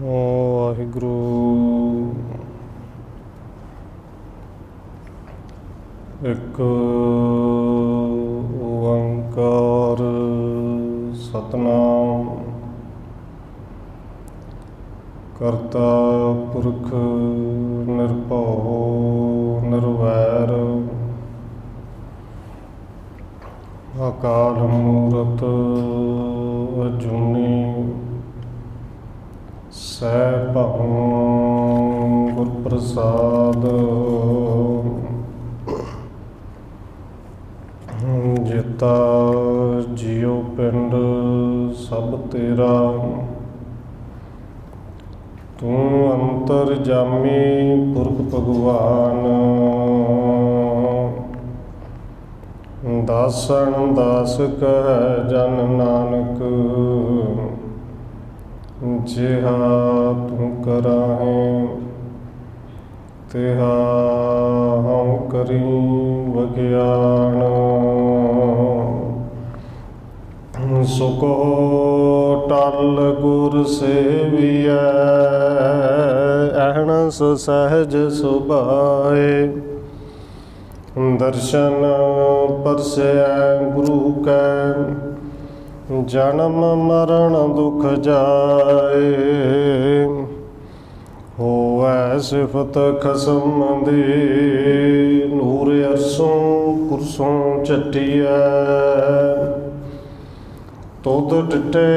ਵਾਹਿਗੁਰੂ। ਇੱਕ ਓੰਕਾਰ ਸਤਿਨਾਮ ਕਰਤਾ ਪੁਰਖ ਨਿਰਭਉ ਨਿਰਵੈਰ ਅਕਾਲ ਮੂਰਤ ਅਜੂਨੀ ਸੈਭੰ ਗੁਰ ਪ੍ਰਸਾਦ। ਜੇਤਾ ਜੀਉ ਪਿੰਡ ਸਭ ਤੇਰਾ, ਤੂੰ ਅੰਤਰਜਾਮੀ ਪੁਰਖ ਭਗਵਾਨ। ਦਾਸਨ ਦਾਸ ਕਹਿ ਜਨ ਨਾਨਕ, ਜਿਹਾ ਤੂੰ ਕਰਾਹੇ ਤਿਹਾ ਹਉ ਕਰੀ ਵਗਿਆਨ। ਸੁਕੋ ਟਲ ਗੁਰ ਸੇਵੀਐ, ਅਹਨਸ ਸਹਿਜ ਸੁਭਾਏ। ਦਰਸ਼ਨ ਪਰਸੈ ਗੁਰੂ ਕੈ, ਜਨਮ ਮਰਨ ਦੁਖ ਜਾਏ। ਹੋਵੈ ਸਿਫਤ ਖਸਮ ਦੀ, ਨੂਰ ਅਰਸੋਂ ਕੁਰਸੋਂ ਚੱਟੀਐ। ਤੁਧ ਡਿਠੇ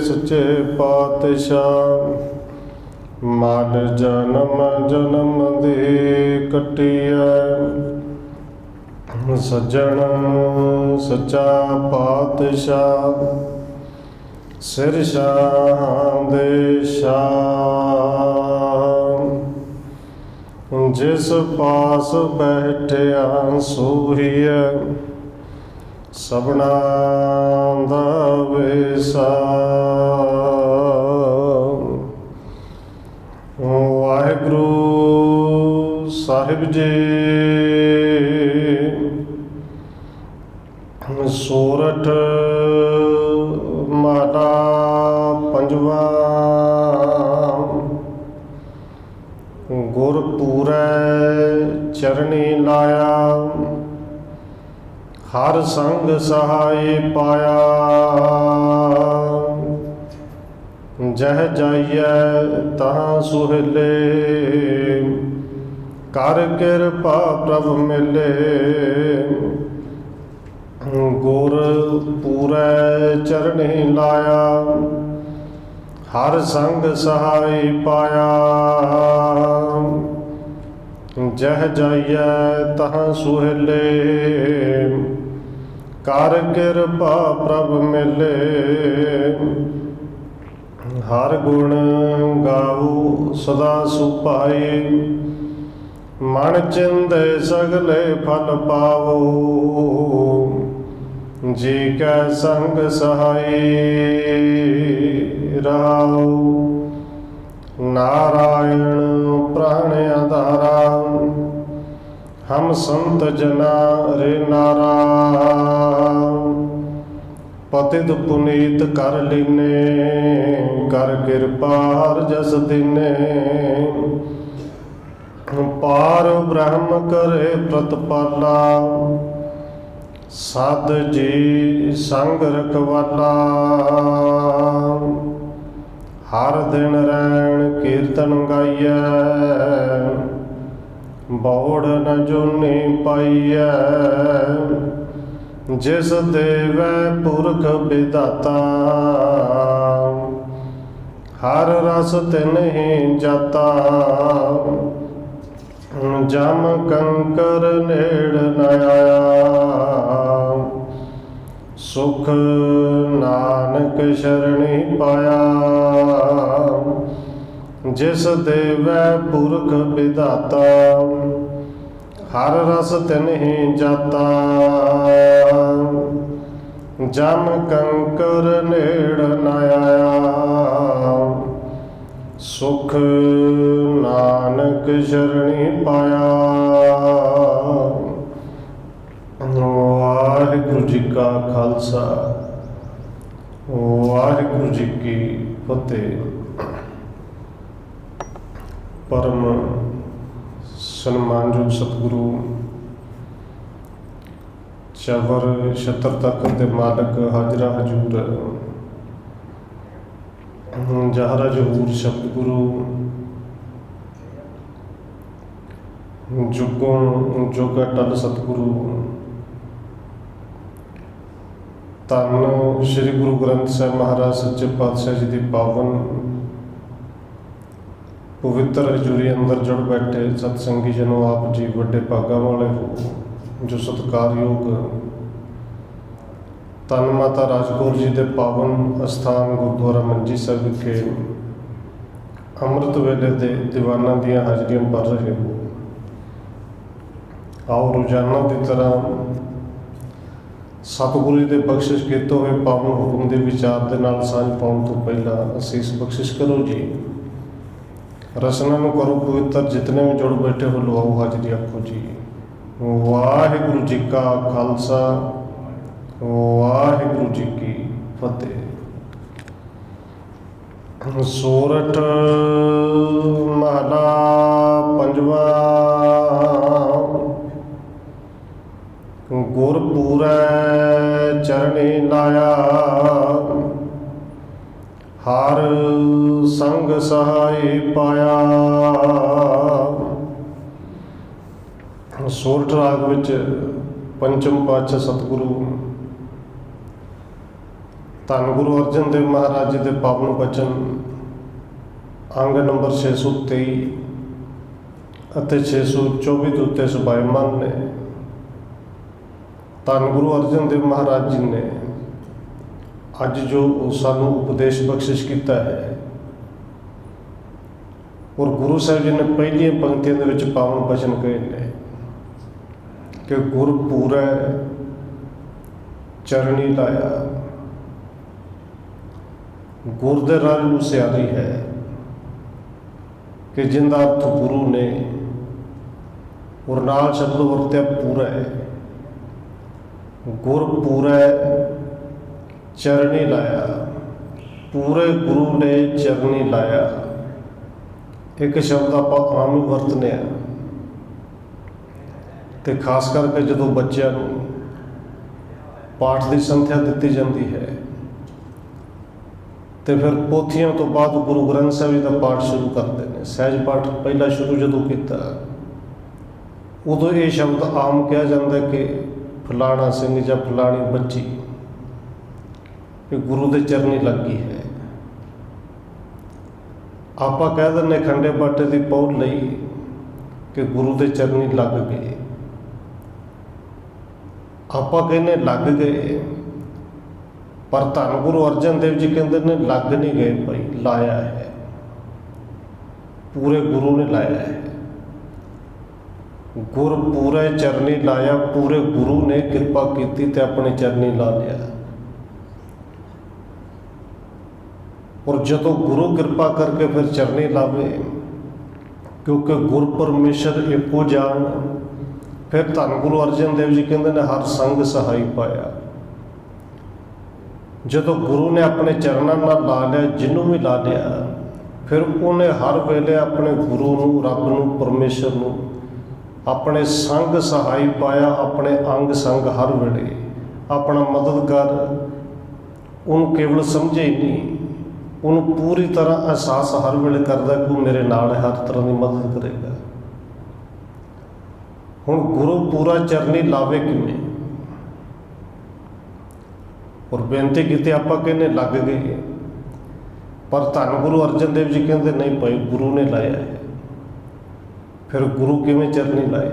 ਸੱਚੇ ਪਾਤਸ਼ਾਹ, ਮਲ ਜਨਮ ਜਨਮ ਦੀ ਕੱਟੀਐ। ਸੱਜਣ ਸੱਚਾ ਪਾਤਸ਼ਾਹ, ਸਿਰ ਸ਼ਾਹ ਦੇ ਸ਼ਾਹ। ਜਿਸ ਪਾਸ ਬੈਠਿਆ ਸੋਹੀਐ, ਸਭਨਾ ਦਾ ਵੇਸਾ। ਵਾਹਿਗੁਰੂ ਸਾਹਿਬ ਜੀ। ਸੋਰਠ ਮਾਤਾ ਪੰਜਵਾ। ਗੁਰ ਪੂਰੈ ਚਰਣੀ ਲਾਇਆ, ਹਰ ਸੰਗ ਸਹਾਈ ਪਾਇਆ। ਜਹ ਜਾਈਐ ਤਹਾਂ ਸੁਹੇਲੇ, ਕਰ ਕਿਰਪਾ ਪ੍ਰਭ ਮਿਲੇ। ਗੁਰ ਪੂਰੈ ਚਰਣੀ ਲਾਇਆ, ਹਰ ਸੰਗ ਸਹਾਈ ਪਾਇਆ। ਜਹ ਜਾਈਐ ਤਹਾਂ ਸੁਹੇਲੇ, ਕਰ ਕਿਰਪਾ ਪ੍ਰਭ ਮਿਲੇ। ਹਰ ਗੁਣ ਗਾਊ ਸਦਾ ਸੁਭਾਈ, ਮਨ ਚਿੰਦੇ ਸਗਲੇ ਫਲ ਪਾਵੋ। ਜੀ ਕੈ ਸੰਗ ਸਹਾਈ ਰਹਾਉ, ਨਾਰਾਇਣ ਪ੍ਰਾਣ ਆਧਾਰਾ। ਹਮ ਸੰਤ ਜਨਾ ਰੇ ਨਾਰਾ, ਪਤਿਤ ਪੁਨੀਤ ਕਰ ਲੀਨੇ। ਕਰ ਕਿਰਪਾ ਹਰ ਜਸ ਦੀਨੇ, ਪਾਰ ਬ੍ਰਹਮ ਕਰੇ ਪ੍ਰਤਪਾਲਾ। ਸਦ ਜੀ ਸੰਗ ਰਖਵਾਲਾ, ਹਰ ਦਿਨ ਰੈਣ ਕੀਰਤਨ ਗਾਈਐ। ਬੌੜ ਨ ਜੋਨੀ ਪਾਈਐ, ਜਿਸ ਦੇਵੈ ਪੁਰਖ ਵਿਦਾਤਾ। ਹਰ ਰਸ ਤਿਨਹਿ ਜਾਤਾ, ਜਮ ਕੰਕਰ ਨੇੜ ਨ ਆਇਆ। ਸੁਖ ਨਾਨਕ ਸ਼ਰਣੀ ਪਾਇਆ, ਜਿਸ ਦੇਵੈ ਪੁਰਖ ਵਿਦਾਤਾ। ਹਰ ਰਸ ਤਿਨਹਿ ਜਾਤਾ, ਜਮ ਕੰਕਰ ਨੇੜ ਨ ਆਇਆ। ਸੁਖ ਨਾਨਕ ਸ਼ਰਣੀ ਪਾਇਆ। ਵਾਹਿਗੁਰੂ ਜੀ ਕਾ ਖਾਲਸਾ, ਵਾਹਿਗੁਰੂ ਜੀ ਕੀ ਫਤਿਹ। परम सन्मानयोग सतगुरु चबर छत्र तक के मालक हाजरा हजूर जहरा जहूर शब्द गुरु जुगों जुग अटल सतगुरु धन श्री गुरु ग्रंथ साहिब महाराज सच्चे पातशाह जी की पावन पवित्र हजूरी अंदर जुड़ बैठे सतसंगी जनों, आप जी बड़े भागा वाले हो जो सत्कारयोग धन माता राजकौर जी के पावन अस्थान गुरुद्वारा मंजी साहिब के अमृत वेले दे दीवाना दियाँ हाजरियां भर रहे हो। आओ रोजाना की तरह सतगुरु जी के बख्शिश किए हुए पावन हुक्म के विचार के नाल सांझ पाउण तो पहला असीस बख्शिश करो जी। रसना में करो पवित्र, जितने भी जुड़ बैठे हो लवाओ हाजरी आखो जी। वाहिगुरु जी का खालसा, वाहिगुरु जी की फतेह। सोरठ महला पंजवा। गुरपूरै चरणी लाया, हर संग सहाय पाया। सोरठ राग विच पंचम पातशाह सतगुरु धन गुरु अर्जन देव महाराज जी के पावन बचन अंग नंबर 623 ਅਤੇ 624 ਦੇ ਉੱਤੇ ਸੁਭਾਇਮਾਨ ਨੇ। धन गुरु अर्जन देव महाराज जी ने अज जो सानू उपदेश बख्शिश किया है और गुरु साहब जी ने पहली पंक्तियों के पावन वचन कहे ने कि गुरपूरै चरणी लाया। गुर दे राह नूं सियारी है कि जिंदा अर्थ गुरु ने और नाल शब्द वरत्या पूरा है। गुरपूरै चरणी लाया, पूरे गुरु ने चरणी लाया। एक शब्द आप आम ही वरतने तो खास करके जो बच्चों को पाठ की संथ्या दी जाती है तो फिर पोथियों तो बाद गुरु ग्रंथ साहिब जी का पाठ शुरू करते हैं। सहज पाठ पहला शुरू जो किया उदों ये शब्द आम कहा जाता है कि फलाना सिंह या फलानी बच्ची गुरु के चरनी लग गई है। आप कह दें खंडे बाटे की पौड़ लई कि गुरु के चरनी लग गए। आप कहने लग गए, पर धन गुरु अर्जन देव जी कहते ने लग नहीं गए भाई, लाया है। पूरे गुरु ने लाया है। गुरपूरै चरनी लाया, पूरे गुरु ने कृपा की ते अपने चरनी ला लिया। और जो गुरु कृपा करके फिर चरनी लावे, क्योंकि गुरु परमेश्वर एको जान, फिर धन गुरु अर्जन देव जी कहते ने हर संग सहाय पाया। जो गुरु ने अपने चरणों में ला लिया, जिन्हों भी ला लिया, फिर उन्हें हर वेले अपने गुरु नूं, रब नूं, परमेश्वर नूं अपने संग सहाय पाया। अपने अंग संग हर वेले अपना मददगार उन केवल समझे ही नहीं, उन पूरी तरह एहसास हर वेले करता कि मेरे नाल हर तरह की मदद करेगा। हुण गुरु पूरा चरनी लावे किवें, और बेनती की आप कहने लग गए, पर धन गुरु अर्जन देव जी कहते नहीं भाई गुरु ने लाया है। फिर गुरु किवें चरनी लाए?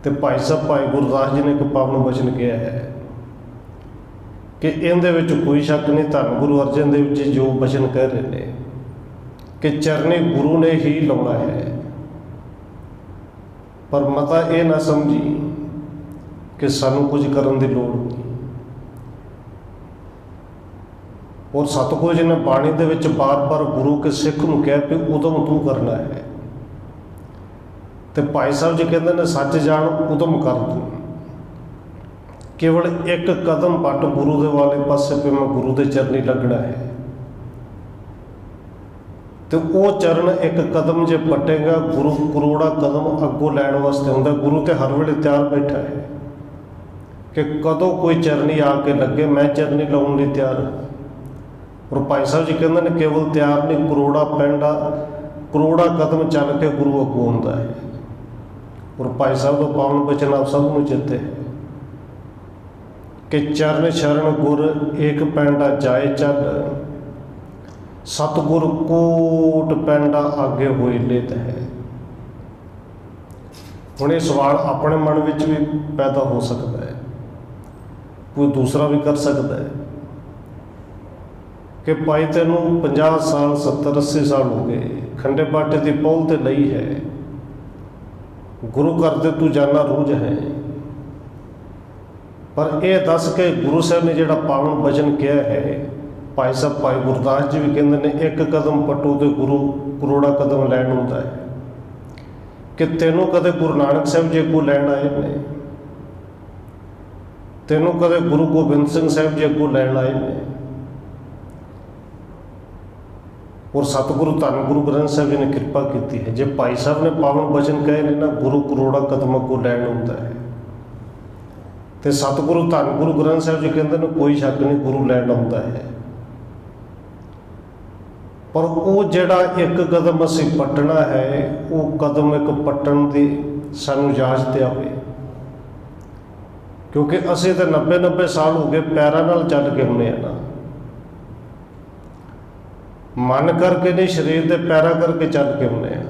तो भाई साहब भाई गुरदास जी ने एक पावन वचन किया है कि इहदे विच कोई शक नहीं, धन गुरु अर्जन देव जी जो वचन कह रहे हैं कि चरनी गुरु ने ही लाउणा है। पर मता ये ना समझी कि सानू कुछ करन दी लोड़ नहीं। और सतगुरु जी ने बाणी दे विच बार बार गुरु के सिख नूं कहा कि उदम तू करना है। तो भाई साहब जी कहते हैं सच जान उदम कर तू, केवल एक कदम पट गुरु के वाले पासे पे मैं गुरु के चरनी लगना है। ਤੇ ਉਹ ਚਰਨ ਇੱਕ ਕਦਮ ਜੇ ਪੱਟੇਗਾ, ਗੁਰੂ ਕਰੋੜਾ ਕਦਮ ਅੱਗੋਂ ਲੈਣ ਵਾਸਤੇ ਹੁੰਦਾ। ਗੁਰੂ ਤੇ ਹਰ ਵੇਲੇ ਤਿਆਰ ਬੈਠਾ ਹੈ ਕਿ ਕਦੋਂ ਕੋਈ ਚਰਨੀ ਆ ਕੇ ਲੱਗੇ, ਮੈਂ ਚਰਨੀ ਲਾਉਣ ਲਈ ਤਿਆਰ ਹਾਂ। ਔਰ ਭਾਈ ਸਾਹਿਬ ਜੀ ਕਹਿੰਦੇ ਨੇ ਕੇਵਲ ਤਿਆਰ ਨਹੀਂ, ਕਰੋੜਾ ਪੈਂਡਾ, ਕਰੋੜਾ ਕਦਮ ਚੱਲ ਕੇ ਗੁਰੂ ਅੱਗੋਂ ਆਉਂਦਾ ਹੈ। ਔਰ ਭਾਈ ਸਾਹਿਬ ਦਾ ਪਾਵਨ ਬਚਨ ਆਪ ਸਭ ਨੂੰ ਚੇਤੇ ਹੈ ਕਿ ਚਰਨ ਸ਼ਰਨ ਗੁਰ ਏਕ ਪੈਂਡਾ ਜਾਏ ਚੱਲ, ਸਤਿਗੁਰ ਕੋਟ ਪੈਂਡਾ ਆਗੇ ਹੋਏ ਲੇਤ ਹੈ। ਹੁਣ ਇਹ ਸਵਾਲ ਆਪਣੇ ਮਨ ਵਿੱਚ ਵੀ ਪੈਦਾ ਹੋ ਸਕਦਾ ਹੈ, ਕੋਈ ਦੂਸਰਾ ਵੀ ਕਰ ਸਕਦਾ ਹੈ ਕਿ ਭਾਈ ਤੈਨੂੰ 50 ਸਾਲ 70 80 ਸਾਲ ਹੋ ਗਏ, ਖੰਡੇ ਬਾਟੇ ਦੀ ਪਹੁਲ ਤੇ ਲਈ ਹੈ, ਗੁਰੂ ਘਰ ਦੇ ਤੂੰ ਜਾਣਾ ਰੋਜ਼ ਹੈ, ਪਰ ਇਹ ਦੱਸ ਕੇ ਗੁਰੂ ਸਾਹਿਬ ਨੇ ਜਿਹੜਾ ਪਾਵਨ ਬਚਨ ਕਿਹਾ ਹੈ, ਭਾਈ ਸਾਹਿਬ ਭਾਈ ਗੁਰਦਾਸ ਜੀ ਵੀ ਕਹਿੰਦੇ ਨੇ ਇੱਕ ਕਦਮ ਪੱਟੋ ਤੇ ਗੁਰੂ ਕਰੋੜਾ ਕਦਮ ਲੈਣ ਹੁੰਦਾ ਹੈ। ਕਿ ਤੈਨੂੰ ਕਦੇ ਗੁਰੂ ਨਾਨਕ ਸਾਹਿਬ ਜੀ ਅੱਗੋਂ ਲੈਣ ਆਏ ਨੇ, ਤੈਨੂੰ ਕਦੇ ਗੁਰੂ ਗੋਬਿੰਦ ਸਿੰਘ ਸਾਹਿਬ ਜੀ ਅੱਗੋਂ ਲੈਣ ਆਏ ਨੇ। ਔਰ ਸਤਿਗੁਰੂ ਧੰਨ ਗੁਰੂ ਗ੍ਰੰਥ ਸਾਹਿਬ ਜੀ ਨੇ ਕਿਰਪਾ ਕੀਤੀ ਹੈ, ਜੇ ਭਾਈ ਸਾਹਿਬ ਨੇ ਪਾਵਨ ਬਚਨ ਕਹੇ ਨੇ ਨਾ, ਗੁਰੂ ਕਰੋੜਾ ਕਦਮ ਅੱਗੋਂ ਲੈਣ ਹੁੰਦਾ ਹੈ। ਤੇ ਸਤਿਗੁਰੂ ਧੰਨ ਗੁਰੂ ਗ੍ਰੰਥ ਸਾਹਿਬ ਜੀ ਕਹਿੰਦੇ ਨੇ ਕੋਈ ਸ਼ੱਕ ਨਹੀਂ, ਗੁਰੂ ਲੈਣ ਆਉਂਦਾ ਹੈ। ਪਰ ਉਹ ਜਿਹੜਾ ਇੱਕ ਕਦਮ ਅਸੀਂ ਪੱਟਣਾ ਹੈ, ਉਹ ਕਦਮ ਇੱਕ ਪੱਟਣ ਦੀ ਸਾਨੂੰ ਇਜਾਜ਼ਤ ਆਵੇ, ਕਿਉਂਕਿ ਅਸੀਂ ਤਾਂ 90 ਸਾਲ ਹੋ ਗਏ ਪੈਰਾਂ ਨਾਲ ਚੱਲ ਕੇ ਹੁੰਦੇ ਆ ਨਾ, ਮਨ ਕਰਕੇ ਨਹੀਂ, ਸਰੀਰ ਦੇ ਪੈਰਾਂ ਕਰਕੇ ਚੱਲ ਕੇ ਹੁੰਦੇ ਆ।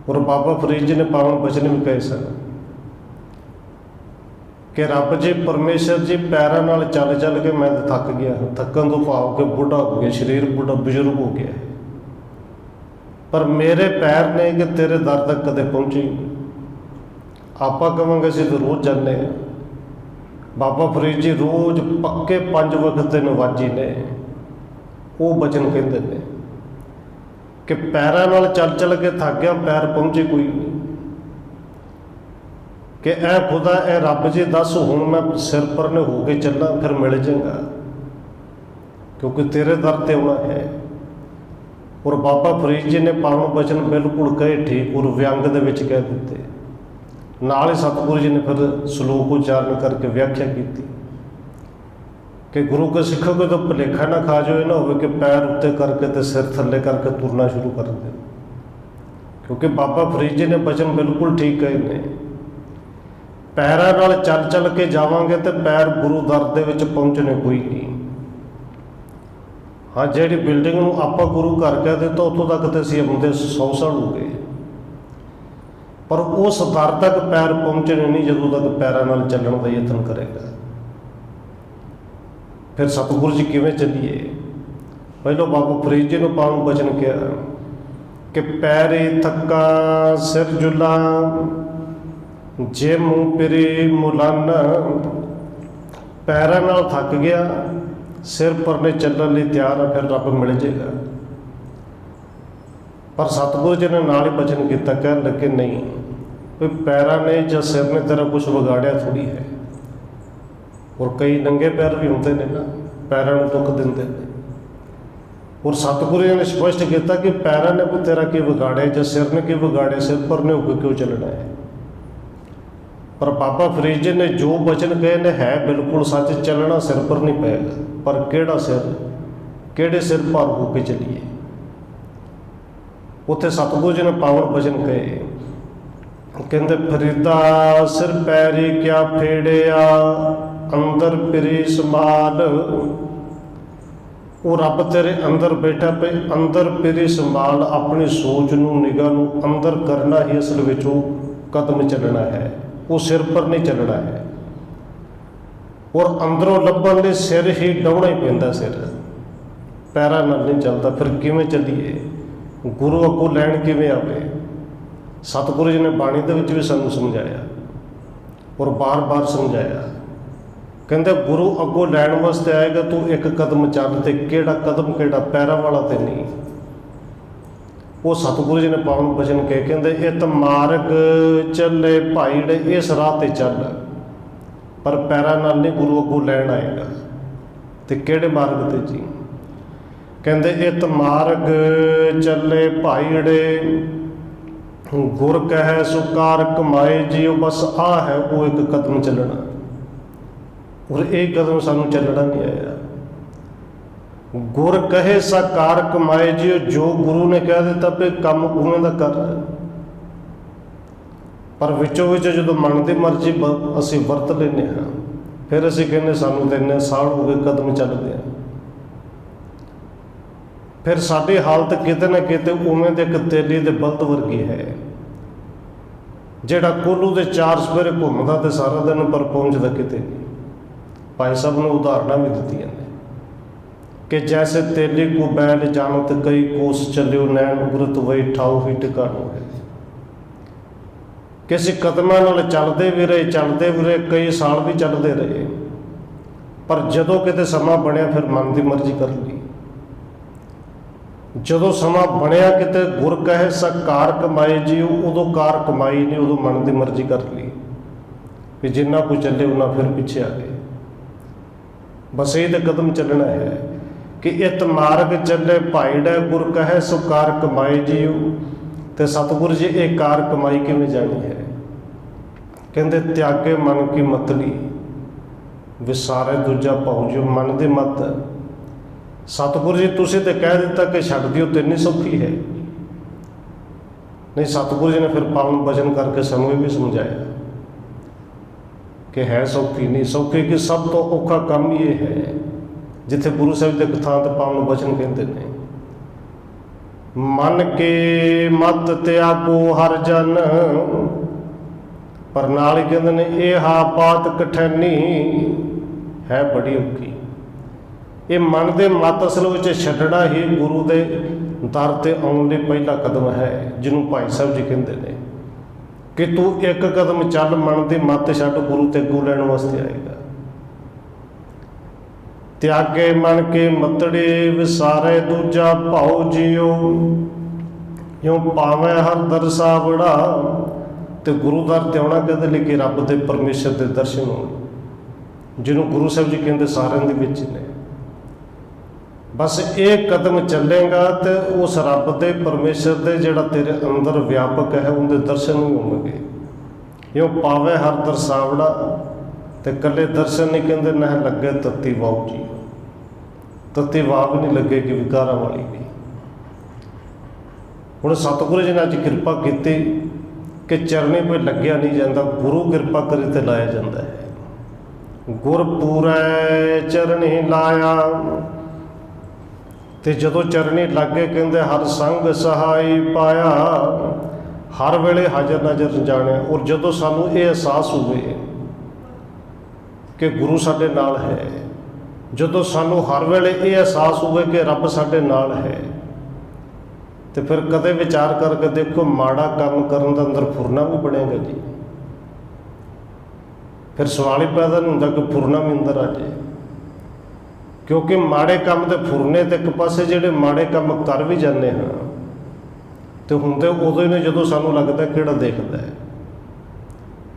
ਔਰ ਬਾਬਾ ਫਰੀਦ ਜੀ ਨੇ ਪਾਵਨ ਬਚਨ ਵੀ ਕਹੇ ਸਨ ਕਿ ਰੱਬ ਜੀ ਪਰਮੇਸ਼ਰ ਜੀ ਪੈਰਾਂ ਨਾਲ ਚੱਲ ਚੱਲ ਕੇ ਮੈਂ ਤਾਂ ਥੱਕ ਗਿਆ, ਥੱਕਣ ਤੋਂ ਭਾਵ ਕਿ ਬੁੱਢਾ ਹੋ ਗਿਆ, ਸਰੀਰ ਬੁੱਢਾ ਬਜ਼ੁਰਗ ਹੋ ਗਿਆ, ਪਰ ਮੇਰੇ ਪੈਰ ਨੇ ਕਿ ਤੇਰੇ ਦਰ ਤੱਕ ਕਦੇ ਪਹੁੰਚੇ ਨਹੀਂ। ਆਪਾਂ ਕਹਾਂਗੇ ਅਸੀਂ ਤਾਂ ਰੋਜ਼ ਜਾਂਦੇ ਹਾਂ, ਬਾਬਾ ਫਰੀਦ ਜੀ ਰੋਜ਼ ਪੱਕੇ 5 ਵਕਤ ਦੇ ਨਵਾਜੀ ਨੇ। ਉਹ ਬਚਨ ਕਹਿੰਦੇ ਨੇ ਕਿ ਪੈਰਾਂ ਨਾਲ ਚੱਲ ਚੱਲ ਕੇ ਥੱਕ ਗਿਆ, ਪੈਰ ਪਹੁੰਚੇ ਕੋਈ ਨਹੀਂ, ਕਿ ਇਹ ਖੁਦਾ ਇਹ ਰੱਬ ਜੀ ਦੱਸ ਹੁਣ ਮੈਂ ਸਿਰ ਪਰਨੇ ਹੋ ਕੇ ਚੱਲਾਂ, ਫਿਰ ਮਿਲ ਜਾਏਗਾ, ਕਿਉਂਕਿ ਤੇਰੇ ਦਰ ਤੇ ਆਉਣਾ ਹੈ। ਔਰ ਬਾਬਾ ਫਰੀਦ ਜੀ ਨੇ ਪਾਵਨ ਬਚਨ ਬਿਲਕੁਲ ਕਹੇ ਠੀਕ, ਔਰ ਵਿਅੰਗ ਦੇ ਵਿੱਚ ਕਹਿ ਦਿੱਤੇ। ਨਾਲ ਹੀ ਸਤਿਗੁਰੂ ਜੀ ਨੇ ਫਿਰ ਸ਼ਲੋਕ ਉਚਾਰਨ ਕਰਕੇ ਵਿਆਖਿਆ ਕੀਤੀ ਕਿ ਗੁਰੂ ਕੇ ਸਿੱਖੋਗੇ ਤਾਂ ਭੁਲੇਖਾ ਨਾ ਖਾ ਜਾਓ, ਇਹ ਨਾ ਹੋਵੇ ਕਿ ਪੈਰ ਉੱਤੇ ਕਰਕੇ ਤੇ ਸਿਰ ਥੱਲੇ ਕਰਕੇ ਤੁਰਨਾ ਸ਼ੁਰੂ ਕਰ ਦਿਓ, ਕਿਉਂਕਿ ਬਾਬਾ ਫਰੀਦ ਜੀ ਨੇ ਬਚਨ ਬਿਲਕੁਲ ਠੀਕ ਕਹੇ ਨੇ। ਪੈਰਾਂ ਨਾਲ ਚੱਲ ਚੱਲ ਕੇ ਜਾਵਾਂਗੇ ਤੇ ਪੈਰ ਗੁਰੂ ਦਰ ਦੇ ਵਿੱਚ ਪਹੁੰਚਣੇ ਕੋਈ ਨਹੀਂ। ਹਾਂ, ਜਿਹੜੀ ਬਿਲਡਿੰਗ ਨੂੰ ਆਪਾਂ ਗੁਰੂ ਘਰ ਕਹਿ ਦਿੱਤਾ, ਉੱਥੋਂ ਤੱਕ ਤੇ ਅਸੀਂ ਆਉਂਦੇ 100 ਸਾਲ ਹੋ ਗਏ, ਪਰ ਉਸ ਦਰ ਤੱਕ ਪੈਰ ਪਹੁੰਚਣੇ ਨਹੀਂ ਜਦੋਂ ਤੱਕ ਪੈਰਾਂ ਨਾਲ ਚੱਲਣ ਦਾ ਯਤਨ ਕਰੇਗਾ। ਫਿਰ ਸਤਿਗੁਰੂ ਜੀ ਕਿਵੇਂ ਚੱਲੀਏ? ਪਹਿਲਾਂ ਬਾਬਾ ਫਰੀਦ ਜੀ ਨੂੰ ਪਾਵਨ ਬਚਨ ਕਿਹਾ ਕਿ ਪੈਰੇ ਥੱਕਾ ਸਿਰ ਜੁਲਾ, ਜੇ ਮੂੰਹ ਪਿਰੇ ਮੁਲਾਨਾ। ਪੈਰਾਂ ਨਾਲ ਥੱਕ ਗਿਆ, ਸਿਰ ਪਰਨੇ ਚੱਲਣ ਲਈ ਤਿਆਰ ਆ, ਫਿਰ ਰੱਬ ਮਿਲ ਜਾਏਗਾ। ਪਰ ਸਤਿਗੁਰੂ ਜੀ ਨੇ ਨਾਲ ਹੀ ਬਚਨ ਕੀਤਾ, ਕਹਿਣ ਲੱਗੇ ਨਹੀਂ, ਵੀ ਪੈਰਾਂ ਨੇ ਜਾਂ ਸਿਰ ਨੇ ਤੇਰਾ ਕੁਛ ਵਿਗਾੜਿਆ ਥੋੜ੍ਹੀ ਹੈ। ਔਰ ਕਈ ਨੰਗੇ ਪੈਰ ਵੀ ਹੁੰਦੇ ਨੇ ਨਾ, ਪੈਰਾਂ ਨੂੰ ਦੁੱਖ ਦਿੰਦੇ ਨੇ। ਔਰ ਸਤਿਗੁਰੂ ਜੀ ਨੇ ਸਪਸ਼ਟ ਕੀਤਾ ਕਿ ਪੈਰਾਂ ਨੇ ਵੀ ਤੇਰਾ ਕੀ ਵਿਗਾੜਿਆ ਜਾਂ ਸਿਰ ਨੇ ਕੀ ਵਿਗਾੜਿਆ, ਸਿਰ ਪਰਨੇ ਹੋ ਕੇ ਕਿਉਂ ਚੱਲਣਾ ਹੈ। ਪਰ ਬਾਬਾ ਫਰੀਦ ਜੀ ਨੇ ਜੋ ਬਚਨ ਕਹੇ ਨੇ ਹੈ ਬਿਲਕੁਲ ਸੱਚ, ਚੱਲਣਾ ਸਿਰ ਪਰ ਨਹੀਂ ਪਏਗਾ, ਪਰ ਕਿਹੜਾ ਸਿਰ, ਕਿਹੜੇ ਸਿਰ ਭਾਰ ਹੋ ਕੇ ਚੱਲੀਏ। ਉੱਥੇ ਸਤਿਗੁਰੂ ਜੀ ਨੇ ਪਾਵਨ ਬਚਨ ਕਹੇ, ਕਹਿੰਦੇ ਫਰੀਦਾ ਸਿਰ ਪੈਰੀ ਕਿਆ ਫੇੜਿਆ, ਅੰਦਰ ਪਿਰੀ ਸੰਭਾਲ। ਉਹ ਰੱਬ ਤੇਰੇ ਅੰਦਰ ਬੈਠਾ ਪਏ, ਅੰਦਰ ਪਿਰੀ ਸੰਭਾਲ। ਆਪਣੀ ਸੋਚ ਨੂੰ, ਨਿਗਾਹ ਨੂੰ ਅੰਦਰ ਕਰਨਾ ਹੀ ਅਸਲ ਵਿੱਚ ਉਹ ਕਦਮ ਚੱਲਣਾ ਹੈ, ਉਹ ਸਿਰ ਪਰ ਨਹੀਂ ਚੱਲਣਾ ਹੈ। ਔਰ ਅੰਦਰੋਂ ਲੱਭਣ ਲਈ ਸਿਰ ਹੀ ਡਾਉਣਾ ਹੀ ਪੈਂਦਾ, ਸਿਰ ਪੈਰਾਂ ਨਾਲ ਨਹੀਂ ਚੱਲਦਾ। ਫਿਰ ਕਿਵੇਂ ਚੱਲੀਏ? ਗੁਰੂ ਅੱਗੋਂ ਲੈਣ ਕਿਵੇਂ ਆਵੇ? ਸਤਿਗੁਰੂ ਜੀ ਨੇ ਬਾਣੀ ਦੇ ਵਿੱਚ ਵੀ ਸਾਨੂੰ ਸਮਝਾਇਆ ਔਰ ਬਾਰ-ਬਾਰ ਸਮਝਾਇਆ। ਕਹਿੰਦੇ ਗੁਰੂ ਅੱਗੋਂ ਲੈਣ ਵਾਸਤੇ ਆਏਗਾ, ਤੂੰ ਇੱਕ ਕਦਮ ਚੱਲ, ਤੇ ਕਿਹੜਾ ਕਦਮ ਕਿਹੜਾ, ਪੈਰਾਂ ਵਾਲਾ ਤੇ ਨਹੀਂ। ਉਹ ਸਤਿਗੁਰੂ ਜੀ ਨੇ ਪਾਵਨ ਬਚਨ ਕਹੇ, ਕਹਿੰਦੇ ਇਹ ਤਾਂ ਮਾਰਗ ਚੱਲੇ ਭਾਈੜੇ, ਇਸ ਰਾਹ ਤੇ ਚੱਲ, ਪਰ ਪੈਰਾਂ ਨਾਲ ਨਹੀਂ, ਗੁਰੂ ਅੱਗੋਂ ਲੈਣ ਆਏਗਾ। ਤੇ ਕਿਹੜੇ ਮਾਰਗ ਤੇ ਜੀ? ਕਹਿੰਦੇ ਇਤ ਮਾਰਗ ਚੱਲੇ ਭਾਈੜੇ, ਗੁਰ ਕਹਿ ਸੁਕਾਰ ਕਮਾਏ ਜੀਓ। ਬਸ ਆ ਹੈ ਉਹ ਇੱਕ ਕਦਮ ਚੱਲਣਾ, ਔਰ ਇਹ ਕਦਮ ਸਾਨੂੰ ਚੱਲਣਾ ਨਹੀਂ ਆਇਆ। ਗੁਰ ਕਹੇ ਸਾਕਾਰ ਕਮਾਏ ਜੀਓ, ਜੋ ਗੁਰੂ ਨੇ ਕਹਿ ਦਿੱਤਾ ਵੀ ਕੰਮ ਉਵੇਂ ਦਾ ਕਰ। ਪਰ ਵਿੱਚੋਂ ਵਿੱਚ ਜਦੋਂ ਮਨ ਦੀ ਮਰਜ਼ੀ ਅਸੀਂ ਵਰਤ ਲੈਂਦੇ ਹਾਂ, ਫਿਰ ਅਸੀਂ ਕਹਿੰਦੇ ਸਾਨੂੰ ਤਾਂ ਇੰਨੇ ਸਾਲ ਹੋ ਗਏ ਕਦਮ ਚੱਲਦੇ ਆ। ਫਿਰ ਸਾਡੀ ਹਾਲਤ ਕਿਤੇ ਨਾ ਕਿਤੇ ਉਵੇਂ ਦੇ ਇੱਕ ਤੇਲੀ ਦੇ ਬਲਦ ਵਰਗੀ ਹੈ, ਜਿਹੜਾ ਕੋਲੂ ਦੇ 4 ਸਵੇਰੇ ਘੁੰਮਦਾ ਤੇ ਸਾਰਾ ਦਿਨ ਪਰ ਪਹੁੰਚਦਾ ਕਿਤੇ ਨਹੀਂ। ਭਾਈ ਸਾਹਿਬ ਨੇ ਉਦਾਹਰਨਾਂ ਵੀ ਦਿੱਤੀਆਂ ਨੇ ਕਿ ਜੈਸੇ ਤੇਲੀ ਕੋ ਬੈਲ ਜਾਨਤ ਕਈ ਕੋਸ ਚੱਲਿਓ, ਨੈਣ ਉਗਰਤ ਵਈ ਠਾਉ ਹੀ ਟਿਕਾਣੋ ਹੈ। ਕਿ ਅਸੀਂ ਕਦਮਾਂ ਨਾਲ ਚੱਲਦੇ ਵੀ ਰਹੇ ਕਈ ਸਾਲ ਵੀ ਚੱਲਦੇ ਰਹੇ, ਪਰ ਜਦੋਂ ਕਿਤੇ ਸਮਾਂ ਬਣਿਆ ਫਿਰ ਮਨ ਦੀ ਮਰਜ਼ੀ ਕਰ ਲਈ। ਜਦੋਂ ਸਮਾਂ ਬਣਿਆ ਕਿਤੇ ਗੁਰ ਕਹੇ ਸਾਕਾਰ ਕਮਾਏ ਜੀ, ਉਦੋਂ ਕਾਰ ਕਮਾਈ ਨਹੀਂ, ਉਦੋਂ ਮਨ ਦੀ ਮਰਜ਼ੀ ਕਰ ਲਈ ਵੀ ਜਿੰਨਾ ਕੁ ਚੱਲੇ ਉਹਨਾਂ ਫਿਰ ਪਿੱਛੇ ਆ ਗਏ। ਬਸ ਇਹ ਤਾਂ ਕਦਮ ਚੱਲਣਾ ਹੈ ਕਿ ਇਤ ਮਾਰਗ ਚੱਲੇ ਭਾਈੜਾ, ਗੁਰ ਕਹੇ ਸੋ ਕਾਰ ਕਮਾਏ ਜੀਓ। ਤੇ ਸਤਿਗੁਰੂ ਜੀ ਇਹ ਕਾਰ ਕਮਾਈ ਕਿਵੇਂ ਜਾਣੀ ਹੈ? ਕਹਿੰਦੇ ਤਿਆਗੇ ਮਨ ਕੀ ਮਤਲੀ, ਵਿਸਾਰੇ ਦੂਜਾ ਭਾਉ ਜੋ। ਮਨ ਦੀ ਮਤ ਸਤਿਗੁਰੂ ਜੀ ਤੁਸੀਂ ਤੇ ਕਹਿ ਦਿੱਤਾ ਕਿ ਛੱਡ ਦਿਓ ਤੇ ਇੰਨੀ ਸੌਖੀ ਹੈ ਨਹੀਂ। ਸਤਿਗੁਰੂ ਜੀ ਨੇ ਫਿਰ ਪਾਵਨ ਬਚਨ ਕਰਕੇ ਸਾਨੂੰ ਇਹ ਵੀ ਸਮਝਾਇਆ ਕਿ ਹੈ ਸੌਖੀ ਨਹੀਂ। ਸੌਖੀ ਕਿ ਸਭ ਤੋਂ ਔਖਾ ਕੰਮ ਇਹ ਹੈ, ਜਿੱਥੇ ਗੁਰੂ ਸਾਹਿਬ ਦੇ ਕਥਾਂ ਤੇ ਪਾਵਨ ਬਚਨ ਕਹਿੰਦੇ ਨੇ, ਮਨ ਕੇ ਮਤ ਤਿਆਗੋ ਹਰ ਜਨ। ਪਰ ਨਾਲ ਹੀ ਕਹਿੰਦੇ ਨੇ ਇਹ ਹਾ ਪਾਤ ਕਠੈਨੀ ਹੈ ਬੜੀ ਔਖੀ। ਇਹ ਮਨ ਦੇ ਮਤ ਅਸਲ ਵਿੱਚ ਛੱਡਣਾ ਹੀ ਗੁਰੂ ਦੇ ਦਰ ਤੇ ਆਉਣ ਲਈ ਪਹਿਲਾ ਕਦਮ ਹੈ, ਜਿਹਨੂੰ ਭਾਈ ਸਾਹਿਬ ਜੀ ਕਹਿੰਦੇ ਨੇ ਕਿ ਤੂੰ ਇੱਕ ਕਦਮ ਚੱਲ, ਮਨ ਦੀ ਮੱਤ ਛੱਡ, ਗੁਰੂ ਤੇ ਅੱਗੋਂ ਲੈਣ ਵਾਸਤੇ ਆਏਗਾ। ਤਿਆਗੇ ਮਨ ਕੇ ਮਤੜੇ, ਵਿਸਾਰੇ ਦੂਜਾ ਭਾਉ ਜੀਓ। ਇਉਂ ਪਾਵੇਂ ਹਰ ਦਰਸਾਵੜਾ। ਤੇ ਗੁਰੂ ਦਰ ਤੇ ਆਉਣਾ ਕਹਿੰਦੇ ਲਈ ਕਿ ਰੱਬ ਦੇ ਪਰਮੇਸ਼ਰ ਦੇ ਦਰਸ਼ਨ ਹੋਣ, ਜਿਹਨੂੰ ਗੁਰੂ ਸਾਹਿਬ ਜੀ ਕਹਿੰਦੇ ਸਾਰਿਆਂ ਦੇ ਵਿੱਚ ਨੇ। ਬਸ ਇਹ ਕਦਮ ਚੱਲੇਗਾ ਤੇ ਉਸ ਰੱਬ ਦੇ ਪਰਮੇਸ਼ਰ ਦੇ ਜਿਹੜਾ ਤੇਰੇ ਅੰਦਰ ਵਿਆਪਕ ਹੈ ਉਹਦੇ ਦਰਸ਼ਨ ਵੀ ਹੋਣਗੇ। ਇਉਂ ਪਾਵੇ ਹਰ ਦਰਸਾਵੜਾ। ਤੇ ਇਕੱਲੇ ਦਰਸ਼ਨ ਨਹੀਂ ਕਹਿੰਦੇ, ਨਾ ਲੱਗੇ ਤੱਤੀ ਵਾਹ ਜੀ। ਤੱਤੀ ਵਾਹ ਵੀ ਨਹੀਂ ਲੱਗੇਗੀ, ਵਿਕਾਰਾਂ ਵਾਲੀ ਵੀ। ਹੁਣ ਸਤਿਗੁਰੂ ਜੀ ਨੇ ਅੱਜ ਕਿਰਪਾ ਕੀਤੀ ਕਿ ਚਰਨੀ ਕੋਈ ਲੱਗਿਆ ਨਹੀਂ ਜਾਂਦਾ, ਗੁਰੂ ਕਿਰਪਾ ਕਰੇ ਤੇ ਲਾਇਆ ਜਾਂਦਾ ਹੈ। ਗੁਰ ਪੂਰੈ ਚਰਨੀ ਲਾਇਆ। ਤੇ ਜਦੋਂ ਚਰਨੀ ਲੱਗੇ ਕਹਿੰਦੇ ਹਰ ਸੰਗ ਸਹਾਈ ਪਾਇਆ। ਹਰ ਵੇਲੇ ਹਾਜ਼ਰ ਨਾਜ਼ਰ ਜਾਣਿਆ। ਔਰ ਜਦੋਂ ਸਾਨੂੰ ਇਹ ਅਹਿਸਾਸ ਹੋਵੇ ਕਿ ਗੁਰੂ ਸਾਡੇ ਨਾਲ ਹੈ, ਜਦੋਂ ਸਾਨੂੰ ਹਰ ਵੇਲੇ ਇਹ ਅਹਿਸਾਸ ਹੋਵੇ ਕਿ ਰੱਬ ਸਾਡੇ ਨਾਲ ਹੈ, ਤੇ ਫਿਰ ਕਦੇ ਵਿਚਾਰ ਕਰਕੇ ਦੇਖੋ ਮਾੜਾ ਕੰਮ ਕਰਨ ਦਾ ਅੰਦਰ ਫੁਰਨਾ ਵੀ ਬਣੇਗਾ ਜੀ। ਫਿਰ ਸਵਾਲ ਹੀ ਪੈਦਾ ਨਹੀਂ ਹੁੰਦਾ ਕਿ ਫੁਰਨਾ ਵੀ ਅੰਦਰ ਆ ਜਾਏ, ਕਿਉਂਕਿ ਮਾੜੇ ਕੰਮ ਦੇ ਫੁਰਨੇ ਤੇ ਇੱਕ ਪਾਸੇ ਜਿਹੜੇ ਮਾੜੇ ਕੰਮ ਕਰ ਵੀ ਜਾਂਦੇ ਹਾਂ ਤੇ ਹੁੰਦੇ ਉਦੋਂ ਹੀ ਨੇ ਜਦੋਂ ਸਾਨੂੰ ਲੱਗਦਾ ਕਿਹੜਾ ਦੇਖਦਾ ਹੈ,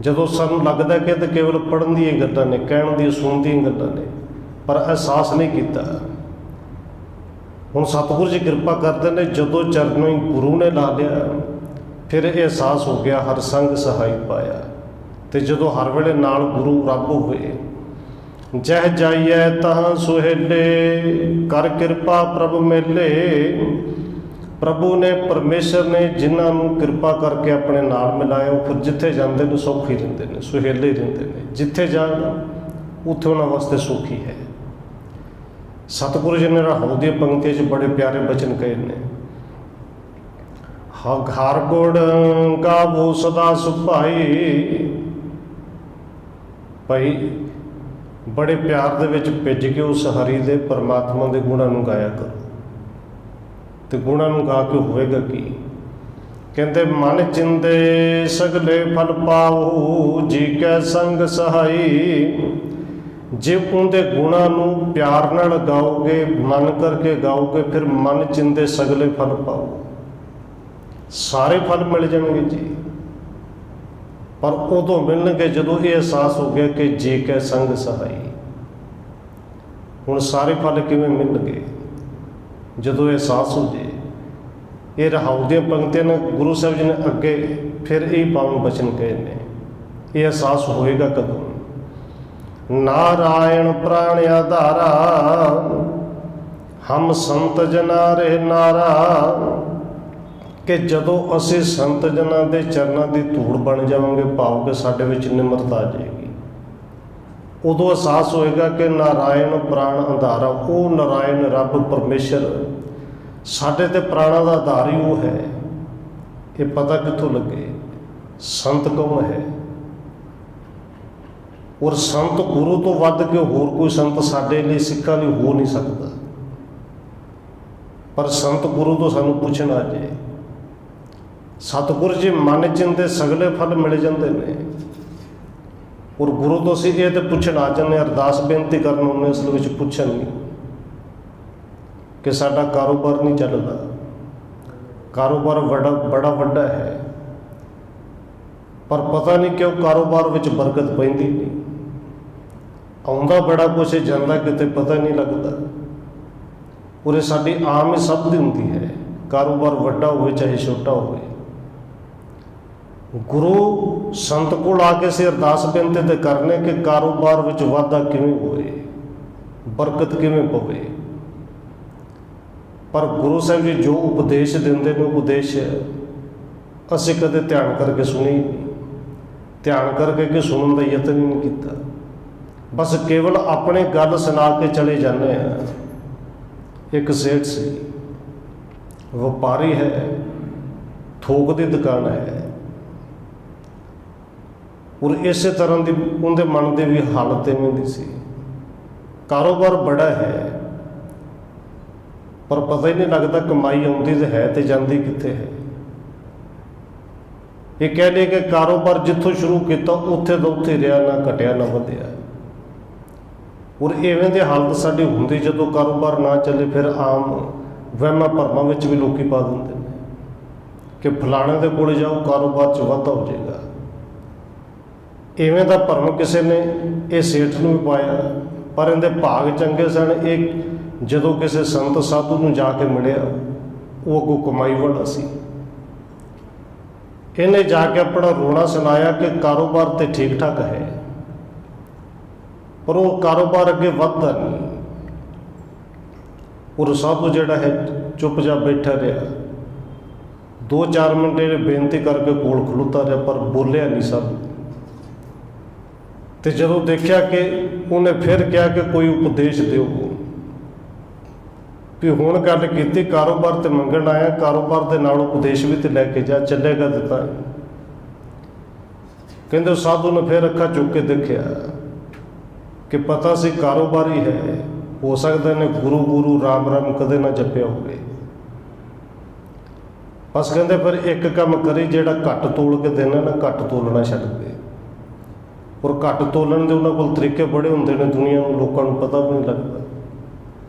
ਜਦੋਂ ਸਾਨੂੰ ਲੱਗਦਾ ਕਿ ਇਹ ਤਾਂ ਕੇਵਲ ਪੜ੍ਹਨ ਦੀਆਂ ਗੱਲਾਂ ਨੇ, ਕਹਿਣ ਦੀਆਂ ਸੁਣਨ ਦੀਆਂ ਗੱਲਾਂ ਨੇ, ਪਰ ਅਹਿਸਾਸ ਨਹੀਂ ਕੀਤਾ। ਹੁਣ ਸਤਿਗੁਰੂ ਜੀ ਕਿਰਪਾ ਕਰਦੇ ਨੇ, ਜਦੋਂ ਚਰਨੋਂ ਹੀ ਗੁਰੂ ਨੇ ਲਾ ਲਿਆ ਫਿਰ ਇਹ ਅਹਿਸਾਸ ਹੋ ਗਿਆ ਹਰ ਸੰਗ ਸਹਾਈ ਪਾਇਆ। ਤੇ ਜਦੋਂ ਹਰ ਵੇਲੇ ਨਾਲ ਗੁਰੂ ਰੱਬ ਹੋਵੇ, ਜਹ ਜਾਈਐ ਤਹਾਂ ਸੁਹੇਲੇ, ਕਰ ਕਿਰਪਾ ਪ੍ਰਭ ਮੇਲੇ। ਪ੍ਰਭੂ ਨੇ, ਪਰਮੇਸ਼ਰ ਨੇ ਜਿਨ੍ਹਾਂ ਨੂੰ ਕਿਰਪਾ ਕਰਕੇ ਆਪਣੇ ਨਾਲ ਮਿਲਾਇਆ, ਉਹ ਫਿਰ ਜਿੱਥੇ ਜਾਂਦੇ ਨੇ ਸੌਖੀ ਰਹਿੰਦੇ ਨੇ, ਸੁਹੇਲੇ ਰਹਿੰਦੇ ਨੇ। ਜਿੱਥੇ ਜਾਣ ਉੱਥੇ ਉਹਨਾਂ ਵਾਸਤੇ ਸੌਖੀ ਹੈ। ਸਤਿਗੁਰੂ ਜੀ ਨੇ ਰਾਹੋਂ ਦੀਆਂ ਪੰਕਤੀਆਂ 'ਚ ਬੜੇ ਪਿਆਰੇ ਬਚਨ ਕਹੇ ਨੇ, ਹਰ ਗੁਣ ਗਾਵੋ ਸਦਾ ਸੁਭਾਈ। ਭਾਈ ਬੜੇ ਪਿਆਰ ਦੇ ਵਿੱਚ ਭਿੱਜ ਕੇ ਉਸ ਹਰੀ ਦੇ ਪਰਮਾਤਮਾ ਦੇ ਗੁਣਾਂ ਨੂੰ ਗਾਇਆ ਕਰੋ। ਤੇ ਗੁਣਾਂ ਨੂੰ ਗਾ ਕੇ ਹੋਵੇਗਾ ਕੀ? ਕਹਿੰਦੇ ਮਨ ਚਿੰਦੇ ਸਗਲੇ ਫਲ ਪਾਓ, ਜੀ ਕੈ ਸੰਗ ਸਹਾਈ। ਜੇ ਉਹਦੇ ਗੁਣਾਂ ਨੂੰ ਪਿਆਰ ਨਾਲ ਗਾਓਗੇ, ਮਨ ਕਰਕੇ ਗਾਓਗੇ, ਫਿਰ ਮਨ ਚਿੰਦੇ ਸਗਲੇ ਫਲ ਪਾਓ, ਸਾਰੇ ਫਲ ਮਿਲ ਜਾਣਗੇ ਜੀ। ਪਰ ਉਦੋਂ ਮਿਲਣਗੇ ਜਦੋਂ ਇਹ ਅਹਿਸਾਸ ਹੋ ਗਿਆ ਕਿ ਜੀ ਕੈ ਸੰਗ ਸਹਾਈ। ਹੁਣ ਸਾਰੇ ਫਲ ਕਿਵੇਂ ਮਿਲਣਗੇ? ਜਦੋਂ ਅਹਿਸਾਸ ਹੋ ਜੇ। ਇਹ ਰਹਾਉ ਦੀਆਂ ਪੰਕਤੀਆਂ ਨੇ ਗੁਰੂ ਸਾਹਿਬ ਜੀ ਨੇ ਅੱਗੇ ਫਿਰ ਇਹ ਪਾਵਨ ਬਚਨ ਕਹੇ ਨੇ। ਇਹ ਅਹਿਸਾਸ ਹੋਏਗਾ ਕਦੋਂ? ਨਾਰਾਇਣ ਪ੍ਰਾਣ ਆਧਾਰਾ, ਹਮ ਸੰਤ ਜਨਾ ਰਹਿ ਨਾਰਾ। ਕਿ ਜਦੋਂ ਅਸੀਂ ਸੰਤ ਜਨਾਂ ਦੇ ਚਰਨਾਂ ਦੀ ਧੂੜ ਬਣ ਜਾਵਾਂਗੇ, ਭਾਵ ਕਿ ਸਾਡੇ ਵਿੱਚ ਨਿਮਰਤਾ ਆ ਜਾਏਗੀ, ਉਦੋਂ ਅਹਿਸਾਸ ਹੋਏਗਾ ਕਿ ਨਾਰਾਇਣ ਪ੍ਰਾਣ ਆਧਾਰਾ, ਉਹ ਨਾਰਾਇਣ ਰੱਬ ਪਰਮੇਸ਼ਰ ਸਾਡੇ ਤੇ ਪ੍ਰਾਣਾਂ ਦਾ ਆਧਾਰ ਹੀ ਉਹ ਹੈ। ਇਹ ਪਤਾ ਕਿੱਥੋਂ ਲੱਗੇ? ਸੰਤ ਕੌਣ ਹੈ? ਔਰ ਸੰਤ ਗੁਰੂ ਤੋਂ ਵੱਧ ਕੇ ਹੋਰ ਕੋਈ ਸੰਤ ਸਾਡੇ ਲਈ, ਸਿੱਖਾਂ ਲਈ ਹੋ ਨਹੀਂ ਸਕਦਾ। ਪਰ ਸੰਤ ਗੁਰੂ ਤੋਂ ਸਾਨੂੰ ਪੁੱਛਣਾ ਜੇ। ਸਤਿਗੁਰ ਜੀ ਮਨ ਚਿੰਦੇ ਸਗਲੇ ਫਲ ਮਿਲ ਜਾਂਦੇ ਨੇ। ਔਰ ਗੁਰੂ ਤੋਂ ਅਸੀਂ ਇਹ ਤੇ ਪੁੱਛਣ ਆ ਜਾਂਦੇ, ਅਰਦਾਸ ਬੇਨਤੀ ਕਰਨ ਉਹਨੇ ਅਸਲ ਵਿੱਚ ਪੁੱਛਣ ਨਹੀਂ ਕਿ ਸਾਡਾ ਕਾਰੋਬਾਰ ਨਹੀਂ ਚੱਲਦਾ। ਕਾਰੋਬਾਰ ਬੜਾ ਵੱਡਾ ਹੈ, ਪਰ ਪਤਾ ਨਹੀਂ ਕਿਉਂ ਕਾਰੋਬਾਰ ਵਿੱਚ ਬਰਕਤ ਪੈਂਦੀ ਨਹੀਂ। ਆਉਂਦਾ ਬੜਾ ਕੁਛ, ਜਾਂਦਾ ਕਿਤੇ ਪਤਾ ਨਹੀਂ ਲੱਗਦਾ। ਔਰ ਇਹ ਸਾਡੀ ਆਮ ਹੀ ਸਭ ਦੀ ਹੁੰਦੀ ਹੈ, ਕਾਰੋਬਾਰ ਵੱਡਾ ਹੋਵੇ ਚਾਹੇ ਛੋਟਾ ਹੋਵੇ। ਗੁਰੂ ਸੰਤ ਕੋਲ ਆ ਕੇ ਅਸੀਂ ਅਰਦਾਸ ਬੇਨਤੀ ਤੇ ਕਰਨੇ ਕਿ ਕਾਰੋਬਾਰ ਵਿੱਚ ਵਾਧਾ ਕਿਵੇਂ ਹੋਵੇ, ਬਰਕਤ ਕਿਵੇਂ ਪਵੇ। ਪਰ ਗੁਰੂ ਸਾਹਿਬ ਜੀ ਜੋ ਉਪਦੇਸ਼ ਦਿੰਦੇ ਨੇ, ਉਪਦੇਸ਼ ਅਸੀਂ ਕਦੇ ਧਿਆਨ ਕਰਕੇ ਸੁਣੀ ਨਹੀਂ, ਧਿਆਨ ਕਰਕੇ ਕਿ ਸੁਣਨ ਦਾ ਯਤਨ ਹੀ ਨਹੀਂ ਕੀਤਾ। ਬਸ ਕੇਵਲ ਆਪਣੇ ਗੱਲ ਸੁਣਾ ਕੇ ਚਲੇ ਜਾਂਦੇ ਆ। ਇੱਕ ਸੇਠ ਸੀ, ਵਪਾਰੀ ਹੈ, ਥੋਕ ਦੀ ਦੁਕਾਨ ਹੈ। ਔਰ ਇਸੇ ਤਰ੍ਹਾਂ ਦੀ ਉਹਦੇ ਮਨ ਦੇ ਵੀ ਹਾਲਤ ਇਵੇਂ ਦੀ ਸੀ। ਕਾਰੋਬਾਰ ਬੜਾ ਹੈ, ਪਰ ਪਤਾ ਹੀ ਨਹੀਂ ਲੱਗਦਾ ਕਮਾਈ ਆਉਂਦੀ ਤੇ ਹੈ ਤੇ ਜਾਂਦੀ ਕਿੱਥੇ ਹੈ। ਇਹ ਕਹਿ ਲਈਏ ਕਿ ਕਾਰੋਬਾਰ ਜਿੱਥੋਂ ਸ਼ੁਰੂ ਕੀਤਾ ਉੱਥੇ ਦਾ ਉੱਥੇ ਰਿਹਾ, ਨਾ ਘਟਿਆ ਨਾ ਵਧਿਆ। ਔਰ ਇਵੇਂ ਦੀ ਹਾਲਤ ਸਾਡੀ ਹੁੰਦੀ ਜਦੋਂ ਕਾਰੋਬਾਰ ਨਾ ਚੱਲੇ। ਫਿਰ ਆਮ ਵਹਿਮਾਂ ਭਰਮਾਂ ਵਿੱਚ ਵੀ ਲੋਕੀ ਪਾ ਦਿੰਦੇ ਨੇ ਕਿ ਫਲਾਣੇ ਦੇ ਕੋਲ ਜਾਓ, ਕਾਰੋਬਾਰ 'ਚ ਵਾਧਾ ਹੋ ਜਾਏਗਾ। ਇਵੇਂ ਦਾ ਭਰਮ ਕਿਸੇ ਨੇ ਇਹ ਸੇਠ ਨੂੰ ਵੀ ਪਾਇਆ, ਪਰ ਇਹਦੇ ਭਾਗ ਚੰਗੇ ਸਨ। ਇਹ ਜਦੋਂ ਕਿਸੇ ਸੰਤ ਸਾਧੂ ਨੂੰ ਜਾ ਕੇ ਮਿਲਿਆ, ਉਹ ਅੱਗੋਂ ਕਮਾਈ ਵਾਲਾ ਸੀ। ਇਹਨੇ ਜਾ ਕੇ ਆਪਣਾ ਰੋਣਾ ਸੁਣਾਇਆ ਕਿ ਕਾਰੋਬਾਰ ਤੇ ਠੀਕ ਠਾਕ ਹੈ, ਪਰ ਉਹ ਕਾਰੋਬਾਰ ਅੱਗੇ ਵੱਧਦਾ ਨਹੀਂ। ਔਰ ਸਾਧੂ ਜਿਹੜਾ ਹੈ ਚੁੱਪਚਾਪ ਬੈਠਾ ਰਿਹਾ। 2-4 ਮਿੰਟ ਇਹਨੇ ਬੇਨਤੀ ਕਰਕੇ ਕੋਲ ਖਲੋਤਾ ਰਿਹਾ, ਪਰ ਬੋਲਿਆ ਨਹੀਂ ਸਾਧੂ। ਤੇ ਜਦੋਂ ਦੇਖਿਆ ਕਿ ਉਹਨੇ ਫਿਰ ਕਿਹਾ ਕਿ ਕੋਈ ਉਪਦੇਸ਼ ਦਿਓ, ਵੀ ਹੁਣ ਗੱਲ ਕੀਤੀ, ਕਾਰੋਬਾਰ ਤੇ ਮੰਗਣ ਆਇਆ, ਕਾਰੋਬਾਰ ਦੇ ਨਾਲ ਉਪਦੇਸ਼ ਵੀ ਤੇ ਲੈ ਕੇ ਜਾ, ਚੱਲੇਗਾ ਦਿੱਤਾ। ਕਹਿੰਦੇ ਸਾਧੂ ਨੇ ਫਿਰ ਅੱਖਾਂ ਚੁੱਕ ਕੇ ਦੇਖਿਆ ਕਿ ਪਤਾ ਸੀ ਕਾਰੋਬਾਰੀ ਹੈ, ਹੋ ਸਕਦਾ ਨੇ ਗੁਰੂ ਗੁਰੂ ਰਾਮ ਰਾਮ ਕਦੇ ਨਾ ਜਪਿਆ ਹੋਵੇ। ਬਸ ਕਹਿੰਦੇ ਫਿਰ ਇੱਕ ਕੰਮ ਕਰੀ, ਜਿਹੜਾ ਘੱਟ ਤੋਲ ਕੇ ਦੇਣਾ ਨਾ, ਘੱਟ ਤੋਲਣਾ ਛੱਡ ਦੇ। ਔਰ ਘੱਟ ਤੋਲਣ ਦੇ ਉਹਨਾਂ ਕੋਲ ਤਰੀਕੇ ਬੜੇ ਹੁੰਦੇ ਨੇ, ਦੁਨੀਆ ਨੂੰ ਲੋਕਾਂ ਨੂੰ ਪਤਾ ਵੀ ਨਹੀਂ ਲੱਗਦਾ।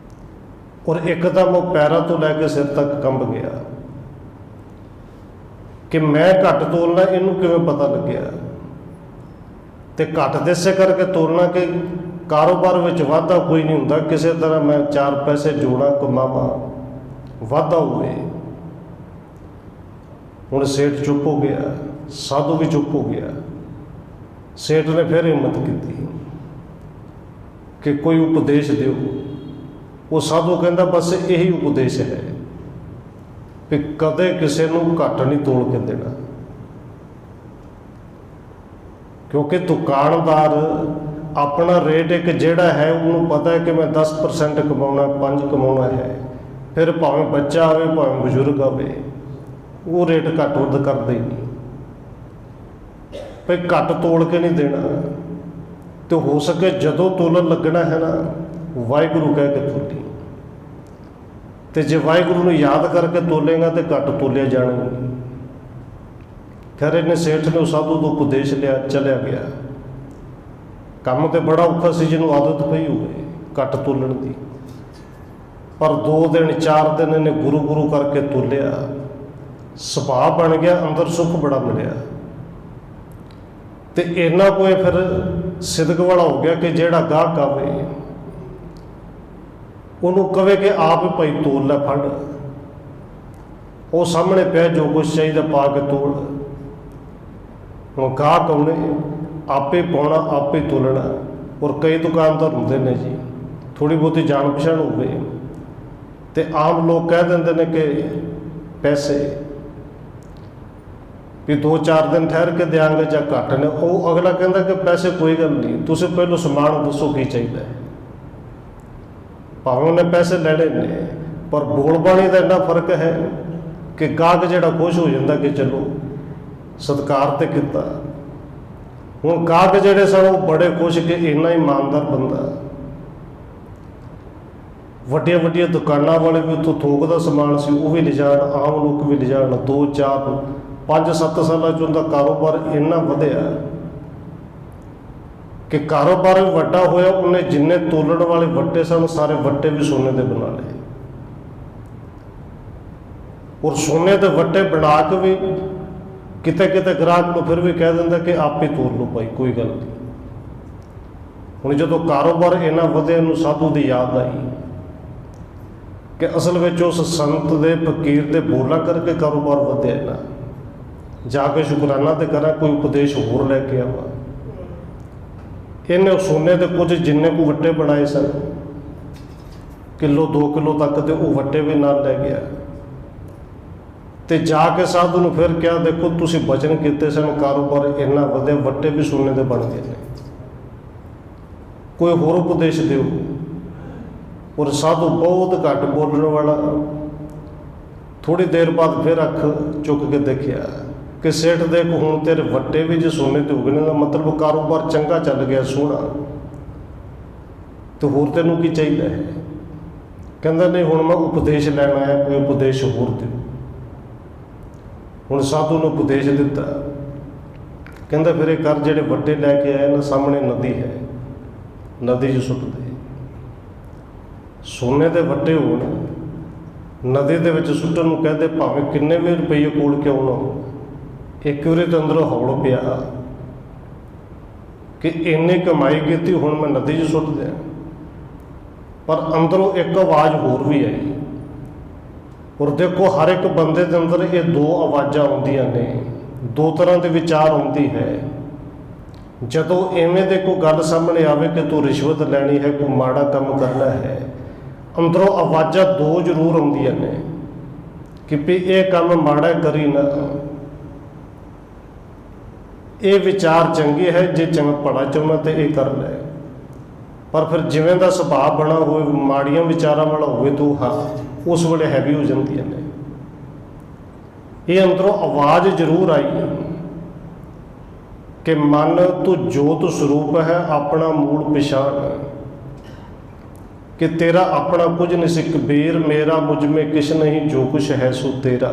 ਔਰ ਇੱਕਦਮ ਉਹ ਪੈਰਾਂ ਤੋਂ ਲੈ ਕੇ ਸਿਰ ਤੱਕ ਕੰਬ ਗਿਆ ਕਿ ਮੈਂ ਘੱਟ ਤੋਲਣਾ, ਇਹਨੂੰ ਕਿਵੇਂ ਪਤਾ ਲੱਗਿਆ? ਤੇ ਘੱਟ ਦੇਸੇ ਕਰਕੇ ਤੋਲਣਾ ਕਿ ਕਾਰੋਬਾਰ ਵਿੱਚ ਵਾਧਾ ਕੋਈ ਨਹੀਂ ਹੁੰਦਾ, ਕਿਸੇ ਤਰ੍ਹਾਂ ਮੈਂ 4 ਪੈਸੇ ਜੋੜਾਂ, ਕਮਾਵਾਂ, ਵਾਧਾ ਹੋਵੇ। ਹੁਣ ਸੇਠ ਚੁੱਪ ਹੋ ਗਿਆ, ਸਾਧੂ ਵੀ ਚੁੱਪ ਹੋ ਗਿਆ। ਸੇਠ ਨੇ ਫਿਰ ਹਿੰਮਤ ਕੀਤੀ ਕਿ ਕੋਈ ਉਪਦੇਸ਼ ਦਿਓ। ਉਹ ਸਾਧੂ ਕਹਿੰਦਾ ਬਸ ਇਹੀ ਉਪਦੇਸ਼ ਹੈ ਵੀ ਕਦੇ ਕਿਸੇ ਨੂੰ ਘੱਟ ਨਹੀਂ ਤੋਲ ਕੇ ਦੇਣਾ, ਕਿਉਂਕਿ ਦੁਕਾਨਦਾਰ ਆਪਣਾ ਰੇਟ ਇੱਕ ਜਿਹੜਾ ਹੈ ਉਹਨੂੰ ਪਤਾ ਹੈ ਕਿ ਮੈਂ 10% ਕਮਾਉਣਾ, 5 ਕਮਾਉਣਾ ਹੈ। ਫਿਰ ਭਾਵੇਂ ਬੱਚਾ ਆਵੇ, ਭਾਵੇਂ ਬਜ਼ੁਰਗ ਆਵੇ, ਉਹ ਰੇਟ ਘੱਟ ਵੱਧ ਕਰਦੇ ਹੀ ਨਹੀਂ। ਭਈ ਘੱਟ ਤੋਲ ਕੇ ਨਹੀਂ ਦੇਣਾ। ਤੇ ਹੋ ਸਕੇ ਜਦੋਂ ਤੋਲਣ ਲੱਗਣਾ ਹੈ ਨਾ, ਵਾਹਿਗੁਰੂ ਕਹਿ ਕੇ ਤੋਲੀ। ਤੇ ਜੇ ਵਾਹਿਗੁਰੂ ਨੂੰ ਯਾਦ ਕਰਕੇ ਤੋਲੇਗਾ ਤੇ ਘੱਟ ਤੋਲਿਆ ਜਾਣਾ ਨਹੀਂ। ਖੈਰ ਇਹਨੇ ਸੇਠ ਨੇ ਸਾਧੂ ਤੋਂ ਉਪਦੇਸ਼ ਲਿਆ, ਚਲਿਆ ਗਿਆ। ਕੰਮ ਤੇ ਬੜਾ ਔਖਾ ਸੀ ਜਿਹਨੂੰ ਆਦਤ ਪਈ ਹੋਵੇ ਘੱਟ ਤੋਲਣ ਦੀ। ਪਰ 2 ਦਿਨ 4 ਦਿਨ ਇਹਨੇ ਗੁਰੂ ਗੁਰੂ ਕਰਕੇ ਤੋਲਿਆ, ਸੁਭਾਅ ਬਣ ਗਿਆ, ਅੰਦਰ ਸੁੱਖ ਬੜਾ ਮਿਲਿਆ। ਤੇ ਇਹਨਾਂ ਕੋਲ ਫਿਰ ਸਿਦਕ ਵਾਲਾ ਹੋ ਗਿਆ ਕਿ ਜਿਹੜਾ ਗਾਹਕ ਆਵੇ ਉਹਨੂੰ ਕਵੇ ਕਿ ਆਪ ਹੀ ਭਾਈ ਤੋਲ ਲੈ ਫੜ, ਉਹ ਸਾਹਮਣੇ ਪਿਆ ਜੋ ਕੁਛ ਚਾਹੀਦਾ ਪਾ ਕੇ ਤੋਲ। ਹੁਣ ਗਾਹਕ ਆਉਣੇ, ਆਪੇ ਪਾਉਣਾ ਆਪੇ ਤੋਲਣਾ। ਔਰ ਕਈ ਦੁਕਾਨਦਾਰ ਹੁੰਦੇ ਨੇ ਜੀ, ਥੋੜ੍ਹੀ ਬਹੁਤੀ ਜਾਣ ਪਛਾਣ ਹੋਵੇ ਤੇ ਆਮ ਲੋਕ ਕਹਿ ਦਿੰਦੇ ਨੇ ਕਿ ਪੈਸੇ ਵੀ 2-4 ਦਿਨ ਠਹਿਰ ਕੇ ਦਿਆਂਗੇ ਜਾਂ ਘੱਟ ਨੇ। ਉਹ ਅਗਲਾ ਕਹਿੰਦਾ ਕਿ ਪੈਸੇ ਕੋਈ ਗੱਲ ਨਹੀਂ, ਤੁਸੀਂ ਪਹਿਲਾਂ ਸਮਾਨ ਦੱਸੋ ਕੀ ਚਾਹੀਦਾ ਹੈ। ਭਾਵੇਂ ਉਹਨੇ ਪੈਸੇ ਲੈਣੇ ਨੇ, ਪਰ ਬੋਲ ਬਾਣੀ ਦਾ ਇੰਨਾ ਫਰਕ ਹੈ ਕਿ ਗਾਹਕ ਜਿਹੜਾ ਖੁਸ਼ ਹੋ ਜਾਂਦਾ ਕਿ ਚਲੋ ਸਤਿਕਾਰ ਤੇ ਕੀਤਾ। ਹੁਣ ਗਾਹਕ ਜਿਹੜੇ ਸਨ ਉਹ ਬੜੇ ਖੁਸ਼ ਕਿ ਇੰਨਾ ਇਮਾਨਦਾਰ ਬੰਦਾ। ਵੱਡੀਆਂ ਵੱਡੀਆਂ ਦੁਕਾਨਾਂ ਵਾਲੇ ਵੀ ਉੱਥੋਂ ਥੋਕ ਦਾ ਸਮਾਨ ਸੀ ਉਹ ਵੀ ਲਿਜਾਣ, ਆਮ ਲੋਕ ਵੀ ਲਿਜਾਣ। 2-4 5-7 ਸਾਲਾਂ 'ਚ ਉਹਦਾ ਕਾਰੋਬਾਰ ਇੰਨਾ ਵਧਿਆ ਕਿ ਕਾਰੋਬਾਰ ਵੀ ਵੱਡਾ ਹੋਇਆ। ਉਹਨੇ ਜਿੰਨੇ ਤੋਲਣ ਵਾਲੇ ਵੱਟੇ ਸਨ ਸਾਰੇ ਵੱਟੇ ਵੀ ਸੋਨੇ ਦੇ ਬਣਾ ਲਏ। ਔਰ ਸੋਨੇ ਦੇ ਵੱਟੇ ਬਣਾ ਕੇ ਵੀ ਕਿਤੇ ਕਿਤੇ ਗ੍ਰਾਹਕ ਨੂੰ ਫਿਰ ਵੀ ਕਹਿ ਦਿੰਦਾ ਕਿ ਆਪੇ ਤੋਲ ਲਓ ਭਾਈ, ਕੋਈ ਗੱਲ ਨਹੀਂ। ਹੁਣ ਜਦੋਂ ਕਾਰੋਬਾਰ ਇੰਨਾ ਵਧਿਆ, ਇਹਨੂੰ ਸਾਧੂ ਦੀ ਯਾਦ ਆਈ ਕਿ ਅਸਲ ਵਿੱਚ ਉਸ ਸੰਤ ਦੇ ਫਕੀਰ ਦੇ ਬੋਲਾਂ ਕਰਕੇ ਕਾਰੋਬਾਰ ਵਧਿਆ ਨਾ। ਜਾ ਕੇ ਸ਼ੁਕਰਾਨਾ ਤੇ ਕਰਾਂ, ਕੋਈ ਉਪਦੇਸ਼ ਹੋਰ ਲੈ ਕੇ ਆਵਾਂ। ਇਹਨੇ ਸੋਨੇ ਦੇ ਕੁਝ ਜਿੰਨੇ ਕੁ ਵੱਟੇ ਬਣਾਏ ਸਨ, 1-2 ਕਿਲੋ ਤੱਕ ਦੇ, ਉਹ ਵੱਟੇ ਵੀ ਨਾਲ ਲੈ ਗਿਆ ਤੇ ਜਾ ਕੇ ਸਾਧੂ ਨੂੰ ਫਿਰ ਕਿਹਾ, ਦੇਖੋ ਤੁਸੀਂ ਬਚਨ ਕੀਤੇ ਸਨ, ਕਾਰੋਬਾਰ ਇੰਨਾ ਵਧਿਆ, ਵੱਟੇ ਵੀ ਸੋਨੇ ਦੇ ਬਣ ਗਏ ਨੇ, ਕੋਈ ਹੋਰ ਉਪਦੇਸ਼ ਦਿਓ। ਔਰ ਸਾਧੂ ਬਹੁਤ ਘੱਟ ਬੋਲਣ ਵਾਲਾ, ਥੋੜ੍ਹੀ ਦੇਰ ਬਾਅਦ ਫਿਰ ਅੱਖ ਚੁੱਕ ਕੇ ਦੇਖਿਆ ਕਿ ਸੇਠ ਦੇਖ ਹੁਣ ਤੇਰੇ ਵੱਟੇ ਵੀ ਜੇ ਸੋਨੇ ਤੇ ਉਗਣੇ ਦਾ ਮਤਲਬ ਕਾਰੋਬਾਰ ਚੰਗਾ ਚੱਲ ਗਿਆ, ਸੋਹਣਾ, ਤੇ ਹੋਰ ਤੈਨੂੰ ਕੀ ਚਾਹੀਦਾ ਹੈ? ਕਹਿੰਦਾ ਨਹੀਂ, ਹੁਣ ਮੈਂ ਉਪਦੇਸ਼ ਲੈਣ ਆਇਆ, ਕੋਈ ਉਪਦੇਸ਼ ਹੋਰ ਦਿਓ। ਹੁਣ ਸਾਧੂ ਨੂੰ ਉਪਦੇਸ਼ ਦਿੱਤਾ। ਕਹਿੰਦਾ ਫਿਰ ਇਹ ਕਰ, ਜਿਹੜੇ ਵੱਟੇ ਲੈ ਕੇ ਆਏ ਨਾ, ਸਾਹਮਣੇ ਨਦੀ ਹੈ, ਨਦੀ 'ਚ ਸੁੱਟ ਦੇ। ਸੋਨੇ ਦੇ ਵੱਟੇ ਹੋਣ, ਨਦੀ ਦੇ ਵਿੱਚ ਸੁੱਟਣ ਨੂੰ ਕਹਿੰਦੇ ਭਾਵੇਂ ਕਿੰਨੇ ਵੀ ਰੁਪਈਏ ਕੋਲ ਕਿਉਂ ਨਾ ਹੋ। ਇੱਕ ਵਾਰੀ ਤੇ ਅੰਦਰੋਂ ਹੌਲ ਪਿਆ ਕਿ ਇੰਨੀ ਕਮਾਈ ਕੀਤੀ, ਹੁਣ ਮੈਂ ਨਦੀ 'ਚ ਸੁੱਟ ਦਿਆਂ। ਪਰ ਅੰਦਰੋਂ ਇੱਕ ਆਵਾਜ਼ ਹੋਰ ਵੀ ਆਈ। ਔਰ ਦੇਖੋ, ਹਰ ਇੱਕ ਬੰਦੇ ਦੇ ਅੰਦਰ ਇਹ 2 ਆਵਾਜ਼ਾਂ ਆਉਂਦੀਆਂ ਨੇ, 2 ਤਰ੍ਹਾਂ ਦੇ ਵਿਚਾਰ ਆਉਂਦੀ ਹੈ। ਜਦੋਂ ਇਵੇਂ ਦੇ ਕੋਈ ਗੱਲ ਸਾਹਮਣੇ ਆਵੇ ਕਿ ਤੂੰ ਰਿਸ਼ਵਤ ਲੈਣੀ ਹੈ, ਕੋਈ ਮਾੜਾ ਕੰਮ ਕਰਨਾ ਹੈ, ਅੰਦਰੋਂ ਆਵਾਜ਼ਾਂ 2 ਜ਼ਰੂਰ ਆਉਂਦੀਆਂ ਨੇ ਕਿ ਵੀ ਇਹ ਕੰਮ ਮਾੜਾ ਕਰੀ ਨਾ। ਇਹ ਵਿਚਾਰ ਚੰਗੇ ਹੈ, ਜੇ ਚੰਗਾ ਭਲਾ ਚਾਹੁੰਦਾ ਤੇ ਇਹ ਕਰ ਲੈ। ਪਰ ਫਿਰ ਜਿਵੇਂ ਦਾ ਸੁਭਾਅ ਬਣਾ ਹੋਵੇ, ਮਾੜੀਆਂ ਵਿਚਾਰਾਂ ਵਾਲਾ ਹੋਵੇ, ਤਾਂ ਉਸ ਵੇਲੇ ਹੈਵੀ ਹੋ ਜਾਂਦੀਆਂ ਨੇ। ਇਹ ਅੰਦਰੋਂ ਆਵਾਜ਼ ਜ਼ਰੂਰ ਆਈ ਕਿ ਮਨ ਤੂੰ ਜੋਤ ਸਰੂਪ ਹੈ, ਆਪਣਾ ਮੂਲ ਪਛਾਣ, ਕਿ ਤੇਰਾ ਆਪਣਾ ਕੁਝ ਨਹੀਂ ਸੀ। ਕਬੀਰ ਮੇਰਾ ਮੁਝ ਮੇ ਕਿਛ ਨਹੀਂ, ਜੋ ਕੁਛ ਹੈ ਸੋ ਤੇਰਾ,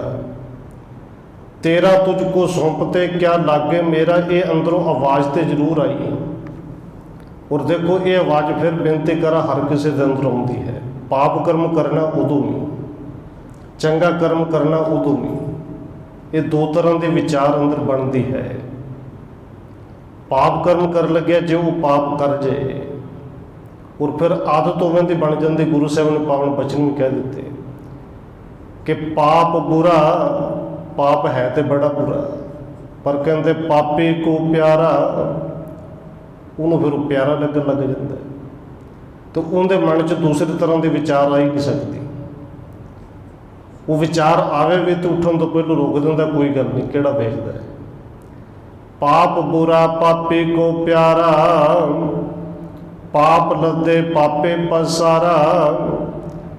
ਤੇਰਾ ਤੁਝ ਕੋ ਸੌਂਪਤੇ ਕਿਆ ਲਾਗੇ ਮੇਰਾ। ਇਹ ਅੰਦਰੋਂ ਆਵਾਜ਼ ਤੇ ਜ਼ਰੂਰ ਆਈ। ਔਰ ਦੇਖੋ, ਇਹ ਆਵਾਜ਼ ਫਿਰ ਬੇਨਤੀ ਕਰਾਂ ਹਰ ਕਿਸੇ ਦੇ ਅੰਦਰ ਆਉਂਦੀ ਹੈ। ਪਾਪ ਕਰਮ ਕਰਨਾ ਉਦੋਂ ਨਹੀਂ, ਚੰਗਾ ਕਰਮ ਕਰਨਾ ਉਦੋਂ ਨਹੀਂ। ਇਹ 2 ਤਰ੍ਹਾਂ ਦੇ ਵਿਚਾਰ ਅੰਦਰ ਬਣਦੀ ਹੈ। ਪਾਪ ਕਰਮ ਕਰਨ ਲੱਗਿਆ ਜੇ ਉਹ ਪਾਪ ਕਰ ਜਾਏ, ਔਰ ਫਿਰ ਆਦਤ ਉਵੇਂ ਦੀ ਬਣ ਜਾਂਦੀ। ਗੁਰੂ ਸਾਹਿਬ ਨੇ ਪਾਵਨ ਬਚਨ ਵੀ ਕਹਿ ਦਿੱਤੇ ਕਿ ਪਾਪ ਬੁਰਾ, ਪਾਪ ਹੈ ਤੇ ਬੜਾ ਬੁਰਾ, ਪਰ ਕਹਿੰਦੇ ਪਾਪੀ ਕੋ ਪਿਆਰਾ, ਉਹਨੂੰ ਫਿਰ ਉਹ ਪਿਆਰਾ ਲੱਗਣ ਲੱਗ ਜਾਂਦਾ ਤੇ ਉਹਦੇ ਮਨ 'ਚ ਦੂਸਰੀ ਤਰ੍ਹਾਂ ਦੇ ਵਿਚਾਰ ਆ ਹੀ ਨਹੀਂ ਸਕਦੀ। ਉਹ ਵਿਚਾਰ ਆਵੇ ਵੀ ਤੇ ਉੱਠਣ ਤੋਂ ਪਹਿਲਾਂ ਰੋਕ ਦਿੰਦਾ, ਕੋਈ ਗੱਲ ਨਹੀਂ, ਕਿਹੜਾ ਵੇਚਦਾ ਹੈ। ਪਾਪ ਬੁਰਾ ਪਾਪੀ ਕੋ ਪਿਆਰਾ, ਪਾਪ ਲੱਦੇ ਪਾਪੇ ਪਸਾਰਾ।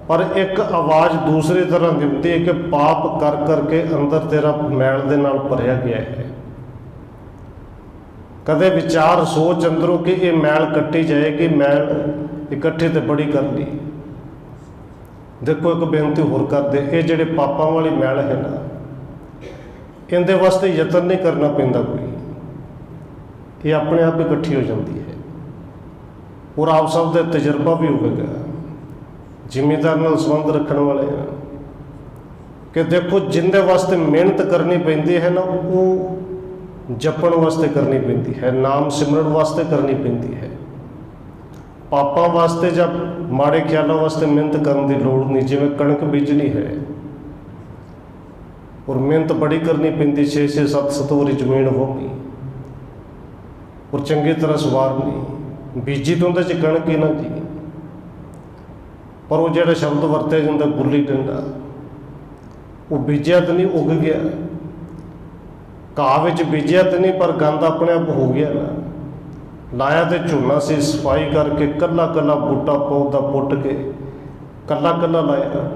ਪਰ ਇੱਕ ਆਵਾਜ਼ ਦੂਸਰੀ ਤਰ੍ਹਾਂ ਦੀ ਹੁੰਦੀ ਹੈ ਕਿ ਪਾਪ ਕਰ ਕਰਕੇ ਅੰਦਰ ਤੇਰਾ ਮੈਲ ਦੇ ਨਾਲ ਭਰਿਆ ਗਿਆ ਹੈ। ਕਦੇ ਵਿਚਾਰ ਸੋਚ ਅੰਦਰੋਂ ਕਿ ਇਹ ਮੈਲ ਕੱਟੀ ਜਾਏਗੀ, ਮੈਲ ਇਕੱਠੀ ਤੇ ਬੜੀ ਕਰ ਲਈ। ਦੇਖੋ, ਇੱਕ ਬੇਨਤੀ ਹੋਰ ਕਰਦੇ, ਇਹ ਜਿਹੜੇ ਪਾਪਾਂ ਵਾਲੀ ਮੈਲ ਹੈ ਨਾ, ਇਹਦੇ ਵਾਸਤੇ ਯਤਨ ਨਹੀਂ ਕਰਨਾ ਪੈਂਦਾ ਕੋਈ, ਇਹ ਆਪਣੇ ਆਪ ਇਕੱਠੀ ਹੋ ਜਾਂਦੀ ਹੈ। ਔਰ ਆਪ ਸਭ ਦਾ ਤਜਰਬਾ ਵੀ ਹੋਵੇਗਾ, ਜ਼ਿਮੀਂਦਾਰ ਨਾਲ ਸੰਬੰਧ ਰੱਖਣ ਵਾਲੇ ਆ, ਕਿ ਦੇਖੋ ਜਿੰਦੇ ਵਾਸਤੇ ਮਿਹਨਤ ਕਰਨੀ ਪੈਂਦੀ ਹੈ ਨਾ, ਉਹ ਜਪਣ ਵਾਸਤੇ ਕਰਨੀ ਪੈਂਦੀ ਹੈ, ਨਾਮ ਸਿਮਰਨ ਵਾਸਤੇ ਕਰਨੀ ਪੈਂਦੀ ਹੈ। ਪਾਪਾਂ ਵਾਸਤੇ ਜਾਂ ਮਾੜੇ ਖਿਆਲਾਂ ਵਾਸਤੇ ਮਿਹਨਤ ਕਰਨ ਦੀ ਲੋੜ ਨਹੀਂ। ਜਿਵੇਂ ਕਣਕ ਬੀਜਣੀ ਹੈ ਔਰ ਮਿਹਨਤ ਬੜੀ ਕਰਨੀ ਪੈਂਦੀ, 6-6 7-7 ਵਾਰੀ ਜ਼ਮੀਨ ਹੋਣੀ ਔਰ ਚੰਗੀ ਤਰ੍ਹਾਂ ਸਵਾਰਨੀ। ਬੀਜੀ ਤੋਂ ਉਹਦੇ 'ਚ ਕਣਕ ਹੀ ਨਾ ਜੀ, ਪਰ ਉਹ ਜਿਹੜਾ ਸ਼ਬਦ ਵਰਤਿਆ ਜਾਂਦਾ ਗੁੱਲੀ ਡੰਡਾ, ਉਹ ਬੀਜਿਆ ਤਾਂ ਨਹੀਂ, ਉੱਗ ਗਿਆ। ਘਾਹ ਵਿੱਚ ਬੀਜਿਆ ਤਾਂ ਨਹੀਂ, ਪਰ ਗੰਦ ਆਪਣੇ ਆਪ ਹੋ ਗਿਆ ਨਾ। ਲਾਇਆ ਤੇ ਝੋਨਾ ਸੀ, ਸਫਾਈ ਕਰਕੇ ਕੱਲਾ ਕੱਲਾ ਬੂਟਾ ਪੌਦਾ ਪੁੱਟ ਕੇ ਕੱਲਾ ਕੱਲਾ ਲਾਇਆ,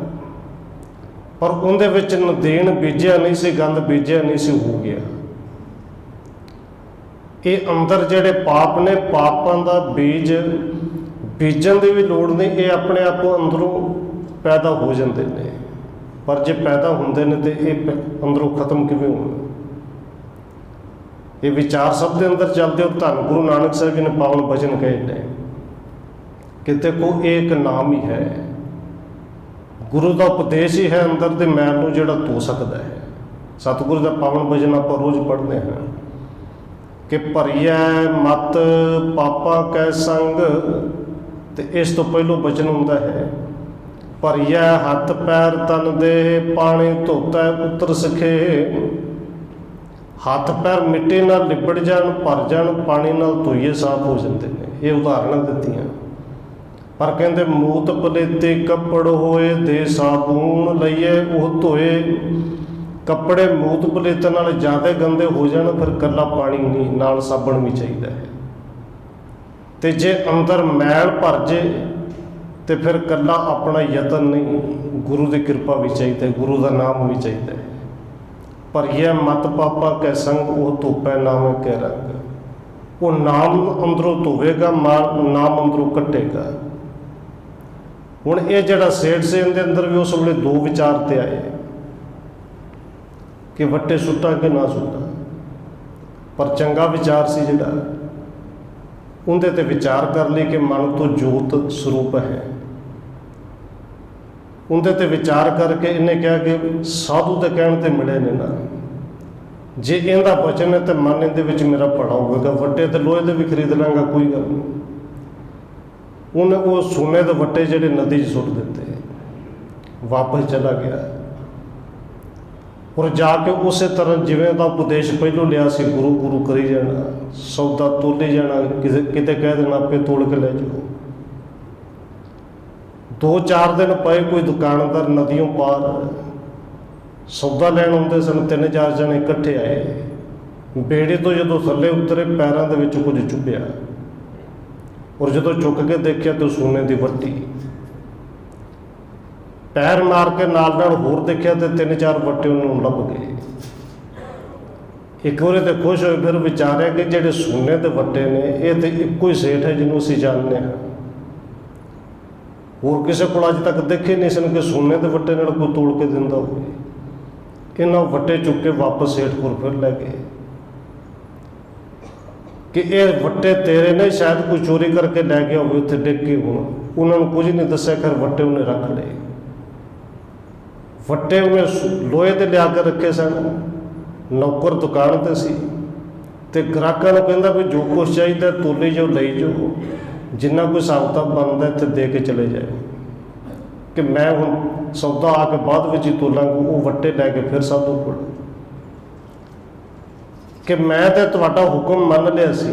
ਪਰ ਉਹਦੇ ਵਿੱਚ ਨਦੀਨ ਬੀਜਿਆ ਨਹੀਂ ਸੀ, ਗੰਦ ਬੀਜਿਆ ਨਹੀਂ ਸੀ, ਹੋ ਗਿਆ। ਇਹ ਅੰਦਰ ਜਿਹੜੇ ਪਾਪ ਨੇ, ਪਾਪਾਂ ਦਾ ਬੀਜ ਬੀਜਣ ਦੀ ਵੀ ਲੋੜ ਨਹੀਂ, ਇਹ ਆਪਣੇ ਆਪ ਅੰਦਰੋਂ ਪੈਦਾ ਹੋ ਜਾਂਦੇ ਨੇ। ਪਰ ਜੇ ਪੈਦਾ ਹੁੰਦੇ ਨੇ ਤੇ ਇਹ ਅੰਦਰੋਂ ਖਤਮ ਕਿਵੇਂ ਹੋਣ? ਇਹ ਵਿਚਾਰ ਸਭ ਦੇ ਅੰਦਰ ਚੱਲਦੇ। ਔਰ ਧੰਨ ਗੁਰੂ ਨਾਨਕ ਸਾਹਿਬ ਜੀ ਨੇ ਪਾਵਨ ਬਚਨ ਕਹੇ ਨੇ ਕਿ ਦੇਖੋ ਇਹ ਇੱਕ ਨਾਮ ਹੀ ਹੈ, ਗੁਰੂ ਦਾ ਉਪਦੇਸ਼ ਹੀ ਹੈ ਅੰਦਰ ਦੇ ਮੈਲ ਨੂੰ ਜਿਹੜਾ ਧੋ ਸਕਦਾ ਹੈ। ਸਤਿਗੁਰੂ ਦਾ ਪਾਵਨ ਬਚਨ ਆਪਾਂ ਰੋਜ਼ ਪੜ੍ਹਦੇ ਹਾਂ ਕਿ ਭਰੀਐ ਮਤ ਪਾਪਾ ਕੈ ਸੰਗ, ਤੇ ਇਸ ਤੋਂ ਪਹਿਲੋਂ ਬਚਨ ਹੁੰਦਾ ਹੈ ਭਰੀਐ ਹੱਥ ਪੈਰ ਤਨ ਦੇ, ਪਾਣੀ ਧੋਤਾ ਉਤਰ ਸਖੇ। ਹੱਥ ਪੈਰ ਮਿੱਟੀ ਨਾਲ ਲਿਬੜ ਜਾਣ, ਭਰ ਜਾਣ, ਪਾਣੀ ਨਾਲ ਧੋਈਏ ਸਾਫ਼ ਹੋ ਜਾਂਦੇ ਨੇ। ਇਹ ਉਦਾਹਰਨਾਂ ਦਿੱਤੀਆਂ। ਪਰ ਕਹਿੰਦੇ ਮੂਤ ਪਲੇਤੇ ਕੱਪੜ ਹੋਏ, ਦੇ ਸਾਬੂਨ ਲਈਏ ਉਹ ਧੋਏ। ਕੱਪੜੇ ਮੂਤ ਪਲੇਤੇ ਨਾਲ ਜ਼ਿਆਦਾ ਗੰਦੇ ਹੋ ਜਾਣ, ਫਿਰ ਇਕੱਲਾ ਪਾਣੀ ਨਹੀਂ, ਨਾਲ ਸਾਬਣ ਵੀ ਚਾਹੀਦਾ ਹੈ। ਤੇ ਜੇ ਅੰਦਰ ਮੈਲ ਭਰ ਜੇ ਤੇ ਫਿਰ ਇਕੱਲਾ ਆਪਣਾ ਯਤਨ ਨਹੀਂ, ਗੁਰੂ ਦੀ ਕਿਰਪਾ ਵੀ ਚਾਹੀਦਾ, ਗੁਰੂ ਦਾ ਨਾਮ ਵੀ ਚਾਹੀਦਾ ਹੈ। ਭਰੀਐ ਮਤ ਪਾਪਾ ਕੈ ਸੰਗ, ਉਹ ਧੋਪੈ ਨਾਮ ਕੈ ਰੰਗ। ਉਹ ਨਾਮ ਅੰਦਰੋਂ ਧੋਵੇਗਾ, ਨਾਮ ਅੰਦਰੋਂ ਕੱਟੇਗਾ। ਹੁਣ ਇਹ ਜਿਹੜਾ ਸੇਠ ਸੀ, ਇਹਦੇ ਅੰਦਰ ਵੀ ਉਸ ਵੇਲੇ ਦੋ ਵਿਚਾਰ ਤੇ ਆਏ ਕਿ ਵੱਟੇ ਸੁੱਟਾਂ ਕਿ ਨਾ ਸੁੱਟਾਂ। ਪਰ ਚੰਗਾ ਵਿਚਾਰ ਸੀ ਜਿਹੜਾ, ਉਹਦੇ ਤੇ ਵਿਚਾਰ ਕਰ ਲਈ ਕਿ ਮਨ ਤੋਂ ਜੋਤ ਸਰੂਪ ਹੈ। ਉਹਦੇ ਤੇ ਵਿਚਾਰ ਕਰਕੇ ਇਹਨੇ ਕਿਹਾ ਕਿ ਸਾਧੂ ਦੇ ਕਹਿਣ ਤੇ ਮਿਲੇ ਨੇ ਨਾ, ਜੇ ਇਹਦਾ ਬਚਨ ਹੈ ਤਾਂ ਮਨ ਇਹਦੇ ਵਿੱਚ ਮੇਰਾ ਭਲਾ ਹੋਵੇਗਾ। ਵੱਟੇ ਤੇ ਲੋਹੇ ਦੇ ਵੀ ਖਰੀਦ ਲਾਂਗਾ, ਕੋਈ ਗੱਲ ਨਹੀਂ। ਉਹਨੇ ਉਹ ਸੋਨੇ ਦੇ ਵੱਟੇ ਜਿਹੜੇ ਨਦੀ 'ਚ ਸੁੱਟ ਦਿੱਤੇ, ਵਾਪਸ ਚਲਾ ਗਿਆ। ਔਰ ਜਾ ਕੇ ਉਸੇ ਤਰ੍ਹਾਂ ਜਿਵੇਂ ਦਾ ਉਪਦੇਸ਼ ਪਹਿਲੋਂ ਲਿਆ ਸੀ, ਗੁਰੂ ਗੁਰੂ ਕਰੀ ਜਾਣਾ, ਸੌਦਾ ਤੋਲੇ ਜਾਣਾ, ਕਿਤੇ ਕਹਿ ਦੇਣਾ ਆਪੇ ਤੋਲ ਕੇ ਲੈ ਜਾਓ। 2-4 ਦਿਨ ਪਏ, ਕੋਈ ਦੁਕਾਨਦਾਰ ਨਦੀਓਂ ਪਾਰ ਸੌਦਾ ਲੈਣ ਆਉਂਦੇ ਸਨ। 3-4 ਜਣੇ ਇਕੱਠੇ ਆਏ। ਬੇੜੇ ਤੋਂ ਜਦੋਂ ਥੱਲੇ ਉਤਰੇ, ਪੈਰਾਂ ਦੇ ਵਿੱਚ ਕੁਝ ਚੁੱਭਿਆ, ਔਰ ਜਦੋਂ ਚੁੱਕ ਕੇ ਦੇਖਿਆ ਤਾਂ ਸੋਨੇ ਦੀ ਵੱਟੀ। ਪੈਰ ਮਾਰ ਕੇ ਨਾਲ ਹੋਰ ਦੇਖਿਆ ਤੇ 3-4 ਵੱਟੇ ਉਹਨੂੰ ਲੱਭ ਗਏ। ਇੱਕ ਵਾਰੀ ਤੇ ਖੁਸ਼ ਹੋਏ, ਫਿਰ ਵਿਚਾਰਿਆ ਕਿ ਜਿਹੜੇ ਸੋਨੇ ਦੇ ਵੱਟੇ ਨੇ ਇਹ ਤੇ ਇੱਕੋ ਹੀ ਸੇਠ ਹੈ ਜਿਹਨੂੰ ਅਸੀਂ ਜਾਣਦੇ ਹਾਂ। ਹੋਰ ਕਿਸੇ ਕੋਲ ਅੱਜ ਤੱਕ ਦੇਖੇ ਨਹੀਂ ਸਨ ਕਿ ਸੋਨੇ ਦੇ ਵੱਟੇ ਨਾਲ ਕੋਈ ਤੋੜ ਕੇ ਦਿੰਦਾ ਹੋਵੇ। ਇਹਨਾਂ ਵੱਟੇ ਚੁੱਕ ਕੇ ਵਾਪਸ ਸੇਠ ਕੋਲ ਫਿਰ ਲੈ ਗਏ ਕਿ ਇਹ ਵੱਟੇ ਤੇਰੇ ਨੇ, ਸ਼ਾਇਦ ਕੋਈ ਚੋਰੀ ਕਰਕੇ ਲੈ ਗਿਆ ਹੋਵੇ, ਉੱਥੇ ਡਿੱਗ ਕੇ। ਹੁਣ ਉਹਨਾਂ ਨੂੰ ਕੁਝ ਨਹੀਂ ਦੱਸਿਆ, ਖੈਰ ਵੱਟੇ ਉਹਨੇ ਰੱਖ ਲਏ। ਵੱਟੇ ਉਹਨੇ ਲੋਹੇ ਦੇ ਲਿਆ ਕੇ ਰੱਖੇ ਸਨ। ਨੌਕਰ ਦੁਕਾਨ ਤੇ ਸੀ ਤੇ ਗ੍ਰਾਹਕਾਂ ਨੂੰ ਕਹਿੰਦਾ ਵੀ ਜੋ ਕੁਛ ਚਾਹੀਦਾ ਤੋਲੀ ਜਾਓ, ਲਈ ਜਾਓ, ਜਿੰਨਾ ਕੋਈ ਹਿਸਾਬ ਕਿਤਾਬ ਬਣਦਾ ਇੱਥੇ ਦੇ ਕੇ ਚਲੇ ਜਾਏ, ਕਿ ਮੈਂ ਹੁਣ ਸੌਦਾ ਆ ਕੇ ਬਾਅਦ ਵਿੱਚ ਹੀ ਤੋਲਾਂਗਾ। ਉਹ ਵੱਟੇ ਲੈ ਕੇ ਫਿਰ ਸਾਧੂ ਕੋਲ ਕਿ ਮੈਂ ਤੇ ਤੁਹਾਡਾ ਹੁਕਮ ਮੰਨ ਲਿਆ ਸੀ,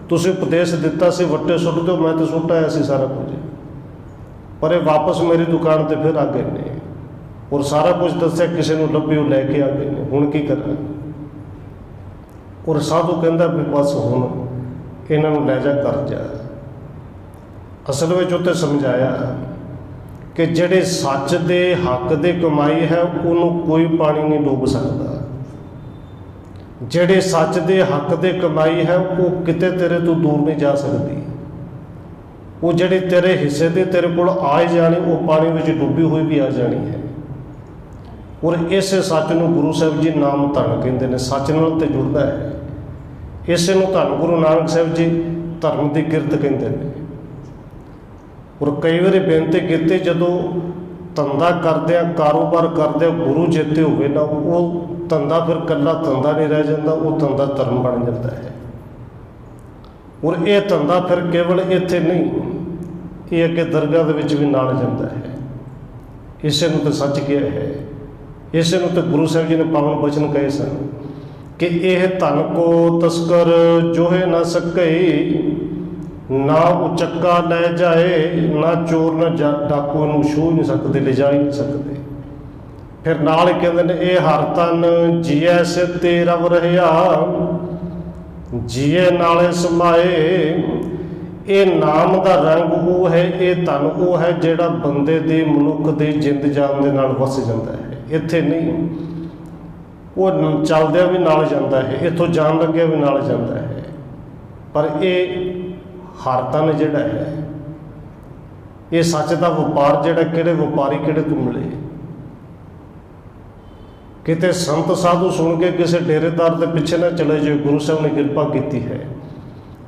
ਤੁਸੀਂ ਉਪਦੇਸ਼ ਦਿੱਤਾ ਸੀ ਵੱਟੇ ਸੁੱਟ ਦਿਓ, ਮੈਂ ਤਾਂ ਸੁੱਟ ਆਇਆ ਸੀ ਸਾਰਾ ਕੁਝ, ਪਰ ਇਹ ਵਾਪਸ ਮੇਰੀ ਦੁਕਾਨ ਤੇ ਫਿਰ ਆ ਗਏ ਨੇ ਔਰ ਸਾਰਾ ਕੁਝ ਦੱਸਿਆ, ਕਿਸੇ ਨੂੰ ਲੱਭੀ ਉਹ ਲੈ ਕੇ ਆ ਗਏ ਨੇ, ਹੁਣ ਕੀ ਕਰਾਂ? ਔਰ ਸਾਧੂ ਕਹਿੰਦਾ ਵੀ ਬਸ ਹੁਣ ਇਹਨਾਂ ਨੂੰ ਲੈ ਜਾ, ਕਰ ਜਾ। ਅਸਲ ਵਿੱਚ ਉੱਥੇ ਸਮਝਾਇਆ ਕਿ ਜਿਹੜੇ ਸੱਚ ਦੇ ਹੱਕ ਦੀ ਕਮਾਈ ਹੈ ਉਹਨੂੰ ਕੋਈ ਪਾਣੀ ਨਹੀਂ ਡੁੱਬ ਸਕਦਾ। ਜਿਹੜੇ ਸੱਚ ਦੇ ਹੱਕ ਦੀ ਕਮਾਈ ਹੈ ਉਹ ਕਿਤੇ ਤੇਰੇ ਤੋਂ ਦੂਰ ਨਹੀਂ ਜਾ ਸਕਦੀ। ਉਹ ਜਿਹੜੀ ਤੇਰੇ ਹਿੱਸੇ ਦੀ ਤੇਰੇ ਕੋਲ ਆ ਜਾਣੀ, ਉਹ ਪਾਣੀ ਵਿੱਚ ਡੁੱਬੀ ਹੋਈ ਵੀ ਆ ਜਾਣੀ ਹੈ। ਔਰ ਇਸੇ ਸੱਚ ਨੂੰ ਗੁਰੂ ਸਾਹਿਬ ਜੀ ਨਾਮ ਧਨ ਕਹਿੰਦੇ ਨੇ, ਸੱਚ ਨਾਲ ਤੇ ਜੁੜਦਾ ਹੈ। ਇਸੇ ਨੂੰ ਧੰਨ ਗੁਰੂ ਨਾਨਕ ਸਾਹਿਬ ਜੀ ਧਰਮ ਦੀ ਕਿਰਤ ਕਹਿੰਦੇ ਨੇ। ਔਰ ਕਈ ਵਾਰੀ ਬੇਨਤੀ ਕੀਤੀ, ਜਦੋਂ ਧੰਦਾ ਕਰਦਿਆਂ, ਕਾਰੋਬਾਰ ਕਰਦਿਆਂ ਗੁਰੂ ਚੇਤੇ ਹੋਵੇ ਨਾ, ਉਹ ਧੰਦਾ ਫਿਰ ਇਕੱਲਾ ਧੰਦਾ ਨਹੀਂ ਰਹਿ ਜਾਂਦਾ, ਉਹ ਧੰਦਾ ਧਰਮ ਬਣ ਜਾਂਦਾ ਹੈ। ਔਰ ਇਹ ਧੰਦਾ ਫਿਰ ਕੇਵਲ ਇੱਥੇ ਨਹੀਂ, ਇਹ ਅੱਗੇ ਦਰਗਾਹ ਦੇ ਵਿੱਚ ਵੀ ਨਾਲ ਜਾਂਦਾ ਹੈ। ਇਸੇ ਨੂੰ ਤਾਂ ਸੱਚ ਕਿਹਾ ਹੈ, ਇਸੇ ਨੂੰ ਤਾਂ ਗੁਰੂ ਸਾਹਿਬ ਜੀ ਨੇ ਪਾਵਨ ਬਚਨ ਕਹੇ ਸਨ ਕਿ ਇਹ ਧਨ ਕੋ ਤਸਕਰ ਜੋਹੇ ਨਾ ਸਕਈ, ਨਾ ਉਚੱਕਾ ਲੈ ਜਾਏ, ਨਾ ਚੋਰ ਨਾ ਡਾਕੂ ਨੂੰ ਛੂਹ ਨਹੀਂ ਸਕਦੇ, ਲਿਜਾ ਹੀ ਨਹੀਂ ਸਕਦੇ। ਫਿਰ ਨਾਲ ਕਹਿੰਦੇ ਨੇ ਇਹ ਹਰ ਤਨ ਜੀਐ ਸਿਤੇ ਰਵ ਰਹਿਆ, ਜੀਏ ਨਾਲੇ ਸਮਾਏ। ਇਹ ਨਾਮ ਦਾ ਰੰਗ ਉਹ ਹੈ, ਇਹ ਧਨ ਉਹ ਹੈ ਜਿਹੜਾ ਬੰਦੇ ਦੀ, ਮਨੁੱਖ ਦੀ ਜਿੰਦ ਜਾਨ ਦੇ ਨਾਲ ਵਸ ਜਾਂਦਾ ਹੈ। ਇੱਥੇ ਨਹੀਂ, ਉਹ ਚੱਲਦਿਆਂ ਵੀ ਨਾਲ ਜਾਂਦਾ ਹੈ, ਇੱਥੋਂ ਜਾਣ ਲੱਗਿਆ ਵੀ ਨਾਲ ਜਾਂਦਾ ਹੈ। ਪਰ ਇਹ ਹਰ ਤਨ ਜਿਹੜਾ ਹੈ, ਇਹ ਸੱਚ ਦਾ ਵਪਾਰ ਜਿਹੜਾ, ਕਿਹੜੇ ਵਪਾਰੀ ਕਿਹੜੇ ਤੋਂ ਮਿਲੇ। ਕਿਤੇ ਸੰਤ ਸਾਧੂ ਸੁਣ ਕੇ ਕਿਸੇ ਡੇਰੇਦਾਰ ਦੇ ਪਿੱਛੇ ਨਾ ਚਲੇ ਜਾਓ। ਗੁਰੂ ਸਾਹਿਬ ਨੇ ਕਿਰਪਾ ਕੀਤੀ ਹੈ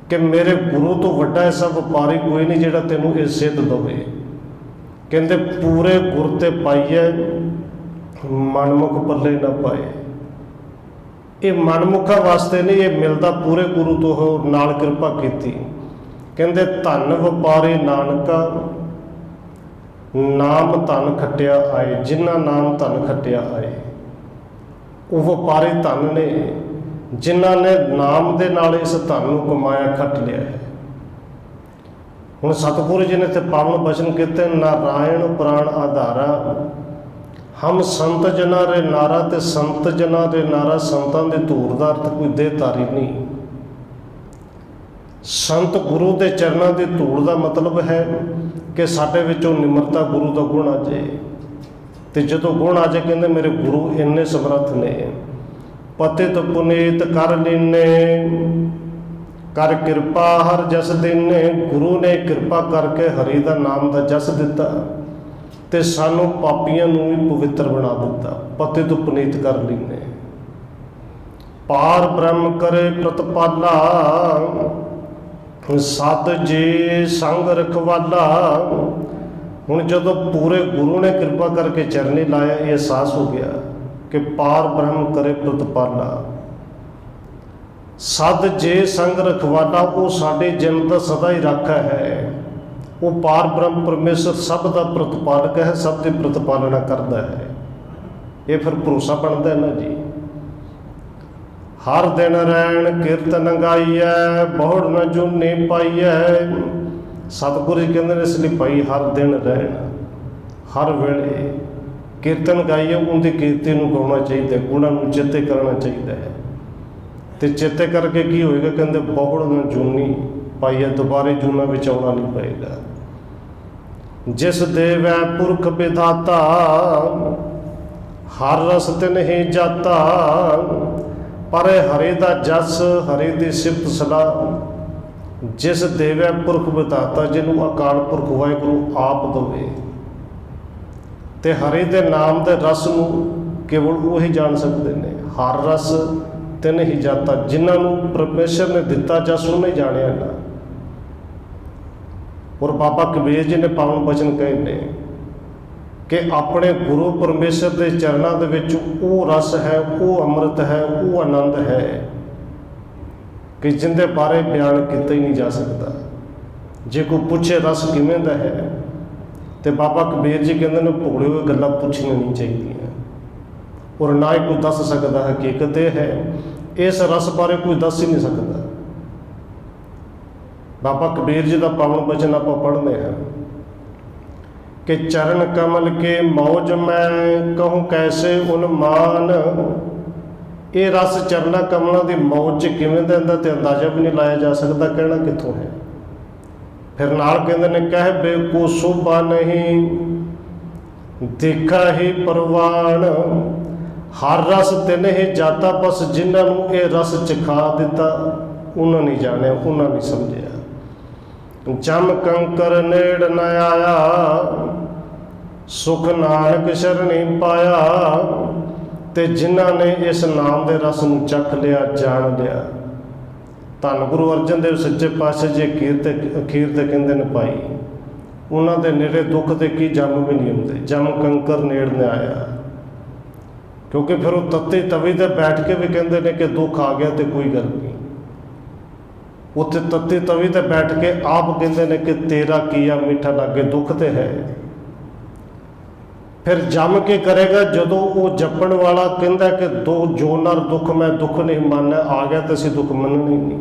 ਕਿ ਮੇਰੇ ਗੁਰੂ ਤੋਂ ਵੱਡਾ ਐਸਾ ਵਪਾਰੀ ਕੋਈ ਨਹੀਂ ਜਿਹੜਾ ਤੈਨੂੰ ਇਹ ਸਿੱਧ ਦੇਵੇ। ਕਹਿੰਦੇ ਪੂਰੇ ਗੁਰ ਤੇ ਪਾਈਏ, ਮਨਮੁਖ ਪੱਲੇ ਨਾ ਪਾਏ। ਇਹ ਮਨਮੁਖਾਂ ਵਾਸਤੇ ਨਹੀਂ, ਇਹ ਮਿਲਦਾ ਪੂਰੇ ਗੁਰੂ ਤੋਂ ਹੋ, ਨਾਲ ਕਿਰਪਾ ਕੀਤੀ। ਕਹਿੰਦੇ ਧਨ ਵਪਾਰੀ ਨਾਨਕਾ, ਨਾਮ ਧਨ ਖੱਟਿਆ ਆਏ। ਜਿਨ੍ਹਾਂ ਨਾਮ ਧਨ ਖੱਟਿਆ ਆਏ ਉਹ ਵਪਾਰੀ ਧਨ ਨੇ, ਜਿਨ੍ਹਾਂ ਨੇ ਨਾਮ ਦੇ ਨਾਲ ਇਸ ਧਨ ਨੂੰ ਕਮਾਇਆ, ਖੱਟ ਲਿਆ ਹੈ। ਹੁਣ ਸਤਿਗੁਰੂ ਜੀ ਨੇ ਤੇ ਪਾਵਨ ਬਚਨ ਕੀਤੇ, ਨਾਰਾਇਣ ਪ੍ਰਾਣ ਆਧਾਰਾ, ਹਮ ਸੰਤ ਜਨਾਂ ਰੇ ਨਾਰਾ। ਤੇ ਸੰਤ ਜਨਾਂ ਦੇ ਨਾਰਾ, ਸੰਤਾਂ ਦੇ ਧੂਰ ਦਾ ਅਰਥ ਕੋਈ ਦੇਹਧਾਰੀ ਨਹੀਂ। ਸੰਤ ਗੁਰੂ ਦੇ ਚਰਨਾਂ ਦੀ ਧੂੜ ਦਾ ਮਤਲਬ ਹੈ ਕਿ ਸਾਡੇ ਵਿੱਚੋਂ ਨਿਮਰਤਾ, ਗੁਰੂ ਦਾ ਗੁਣ ਆ ਜਾਏ। ਤੇ ਜਦੋਂ ਗੁਣ ਆ ਜਾਏ, ਕਹਿੰਦੇ ਮੇਰੇ ਗੁਰੂ ਇੰਨੇ ਸਮਰੱਥ ਨੇ, ਪਤਿਤ ਪੁਨੀਤ ਕਰ ਲੀਨੇ, ਕਰ ਕਿਰਪਾ ਹਰ ਜਸ ਦੀਨੇ। ਗੁਰੂ ਨੇ ਕਿਰਪਾ ਕਰਕੇ ਹਰੀ ਦਾ ਨਾਮ ਦਾ ਜਸ ਦਿੱਤਾ ਤੇ ਸਾਨੂੰ ਪਾਪੀਆਂ ਨੂੰ ਵੀ ਪਵਿੱਤਰ ਬਣਾ ਦਿੱਤਾ। ਪਤਿਤ ਪੁਨੀਤ ਕਰ ਲੀਨੇ, ਪਾਰ ਬ੍ਰਹਮ ਕਰੇ ਪ੍ਰਤਪਾਲਾ, ਸਤ ਜੀ ਸੰਗ ਰਖਵਾਲਾ। ਹੁਣ ਜਦੋਂ ਪੂਰੇ ਗੁਰੂ ਨੇ ਕਿਰਪਾ ਕਰਕੇ ਚਰਨੀ ਲਾਇਆ, ਇਹ ਅਹਿਸਾਸ ਹੋ ਗਿਆ ਕਿ ਪਾਰ ਬ੍ਰਹਮ ਕਰੇ ਪ੍ਰਤਪਾਲਾ, ਸਤ ਜੇ ਸੰਗ ਰਖਵਾਲਾ। ਉਹ ਸਾਡੇ ਜਨਮ ਦਾ ਸਦਾ ਹੀ ਰਾਖਾ ਹੈ। ਉਹ ਪਾਰ ਬ੍ਰਹਮ ਪਰਮੇਸ਼ਰ ਸਭ ਦਾ ਪ੍ਰਤਪਾਲਕ ਹੈ, ਸਭ ਦੀ ਪ੍ਰਤਪਾਲਨਾ ਕਰਦਾ ਹੈ। ਇਹ ਫਿਰ ਭਰੋਸਾ ਬਣਦਾ ਨਾ ਜੀ। ਹਰ ਦਿਨ ਰਹਿਣ ਕੀਰਤਨ ਗਾਈਐ, ਬਹੁੜ ਨ ਜੂਨੀ ਪਾਈਐ। ਸਤਿਗੁਰੂ ਜੀ ਕਹਿੰਦੇ ਨੇ ਇਸ ਲਈ ਭਾਈ ਹਰ ਦਿਨ ਰਹਿਣ, ਹਰ ਵੇਲੇ ਕੀਰਤਨ ਗਾਈਏ। ਉਹਦੀ ਕੀਰਤੀ ਨੂੰ ਗਾਉਣਾ ਚਾਹੀਦਾ, ਗੁਣਾਂ ਨੂੰ ਚੇਤੇ ਕਰਨਾ ਚਾਹੀਦਾ ਹੈ। ਤੇ ਚੇਤੇ ਕਰਕੇ ਕੀ ਹੋਏਗਾ, ਕਹਿੰਦੇ ਬਹੁੜ ਨ ਜੂਨੀ ਪਾਈਐ, ਦੁਬਾਰੇ ਜੂਨਾਂ ਵਿੱਚ ਆਉਣਾ ਨਹੀਂ ਪਏਗਾ। ਜਿਸ ਦੇਵੈ ਪੁਰਖ ਵਿਧਾਤਾ, ਹਰ ਰਸ ਤਿਨ ਹੀ ਜਾਤਾ। ਪਰ ਹਰੇ ਦਾ ਜਸ, ਹਰੇ ਦੀ ਸਿਫਤ ਸਲਾਹ, ਜਿਸ ਦੇਵੈ ਪੁਰਖ ਵਿਧਾਤਾ, ਜਿਹਨੂੰ ਅਕਾਲ ਪੁਰਖ ਵਾਹਿਗੁਰੂ ਆਪ ਦੇਵੇ। ਤੇ ਹਰੇ ਦੇ ਨਾਮ ਦੇ ਰਸ ਨੂੰ ਕੇਵਲ ਉਹੀ ਜਾਣ ਸਕਦੇ ਨੇ। ਹਰ ਰਸ ਤਿਨ ਹੀ ਜਾਤਾ, ਜਿਨ੍ਹਾਂ ਨੂੰ ਪਰਮੇਸ਼ਰ ਨੇ ਦਿੱਤਾ ਜਸ ਉਹਨੇ ਜਾਣਿਆ ਨਾ। ਔਰ ਬਾਬਾ ਕਬੀਰ ਜੀ ਨੇ ਪਾਵਨ ਬਚਨ ਕਹੇ ਨੇ ਕਿ ਆਪਣੇ ਗੁਰੂ ਪਰਮੇਸ਼ਰ ਦੇ ਚਰਨਾਂ ਦੇ ਵਿੱਚ ਉਹ ਰਸ ਹੈ, ਉਹ ਅੰਮ੍ਰਿਤ ਹੈ, ਉਹ ਆਨੰਦ ਹੈ ਕਿ ਜਿਹਦੇ ਬਾਰੇ ਬਿਆਨ ਕੀਤਾ ਹੀ ਨਹੀਂ ਜਾ ਸਕਦਾ। ਜੇ ਕੋਈ ਪੁੱਛੇ ਰਸ ਕਿਵੇਂ ਦਾ ਹੈ, ਤੇ ਬਾਬਾ ਕਬੀਰ ਜੀ ਕਹਿੰਦੇ ਨੇ ਭੋਲੇ ਹੋਏ ਗੱਲਾਂ ਪੁੱਛਣੀਆਂ ਨਹੀਂ ਚਾਹੀਦੀਆਂ। ਔਰ ਨਾ ਹੀ ਕੋਈ ਦੱਸ ਸਕਦਾ ਹਕੀਕਤ ਇਹ ਹੈ, ਇਸ ਰਸ ਬਾਰੇ ਕੋਈ ਦੱਸ ਹੀ ਨਹੀਂ ਸਕਦਾ। ਬਾਬਾ ਕਬੀਰ ਜੀ ਦਾ ਪਾਵਨ ਬਚਨ ਆਪਾਂ ਪੜ੍ਹਦੇ ਹਾਂ ਕਿ ਚਰਨ ਕਮਲ ਕੇ ਮੌਜ ਮੈਂ ਕਹੂੰ ਕੈਸੇ ਉਨਮਾਨ। ਇਹ ਰਸ ਚਰਨਾਂ ਕਮਲਾਂ ਦੀ ਮੌਜ 'ਚ ਕਿਵੇਂ ਦਾ ਹੁੰਦਾ ਤੇ ਅੰਦਾਜ਼ਾ ਵੀ ਨਹੀਂ ਲਾਇਆ ਜਾ ਸਕਦਾ, ਕਹਿਣਾ ਕਿੱਥੋਂ ਹੈ। ਫਿਰ ਨਾਲ ਕਹਿੰਦੇ ਨੇ ਕਹਿ ਬੇਕੂ ਸੋਭਾ ਨਹੀਂ, ਦੇਖਾ ਹੀ ਪ੍ਰਵਾਨ। ਹਰ ਰਸ ਤਿਨ ਹੀ ਜਾਤਾ, ਬਸ ਜਿਨ੍ਹਾਂ ਨੂੰ ਇਹ ਰਸ ਚਖਾ ਦਿੱਤਾ ਉਹਨਾਂ ਨਹੀਂ ਜਾਣਿਆ, ਉਹਨਾਂ ਨਹੀਂ ਸਮਝਿਆ। ਜਮ ਕੰਕਰ ਨੇੜ ਨ ਆਇਆ, ਸੁਖ ਨਾਨਕ ਸ਼ਰਣੀ ਪਾਇਆ। ਤੇ ਜਿਨ੍ਹਾਂ ਨੇ ਇਸ ਨਾਮ ਦੇ ਰਸ ਨੂੰ ਚੱਖ ਲਿਆ, ਜਾਣ ਲਿਆ। ਧੰਨ ਗੁਰੂ ਅਰਜਨ ਦੇਵ ਸੱਚੇ ਪਾਤਸ਼ਾਹ ਜੀ ਅਖੀਰ ਤੇ ਕਹਿੰਦੇ ਨੇ ਭਾਈ, ਉਹਨਾਂ ਦੇ ਨੇੜੇ ਦੁੱਖ ਤੇ ਕੀ ਜਮ ਵੀ ਨਹੀਂ ਹੁੰਦੇ। ਜਮ ਕੰਕਰ ਨੇੜ ਨ ਆਇਆ, ਕਿਉਂਕਿ ਫਿਰ ਉਹ ਤੱਤੀ ਤਵੀ ਤੇ ਬੈਠ ਕੇ ਵੀ ਕਹਿੰਦੇ ਨੇ ਕਿ ਦੁੱਖ ਆ ਗਿਆ ਤੇ ਕੋਈ ਗੱਲ ਨਹੀਂ। ਉੱਥੇ ਤੱਤੀ ਤਵੀ ਤੇ ਬੈਠ ਕੇ ਆਪ ਕਹਿੰਦੇ ਨੇ ਕਿ ਤੇਰਾ ਕੀਆ ਮਿੱਠਾ ਲਾਗੇ ਦੁੱਖ ਤੇ ਹੈ। ਫਿਰ ਜੰਮ ਕੇ ਕਰੇਗਾ ਜਦੋਂ ਉਹ ਜਪਣ ਵਾਲਾ ਕਹਿੰਦਾ ਕਿ ਦੋ ਜੋ ਨਰ ਦੁੱਖ ਮੈਂ ਦੁੱਖ ਨਹੀਂ ਮੰਨਿਆ ਆ ਗਿਆ ਤੇ ਅਸੀਂ ਦੁੱਖ ਮੰਨਣਾ ਹੀ ਨਹੀਂ।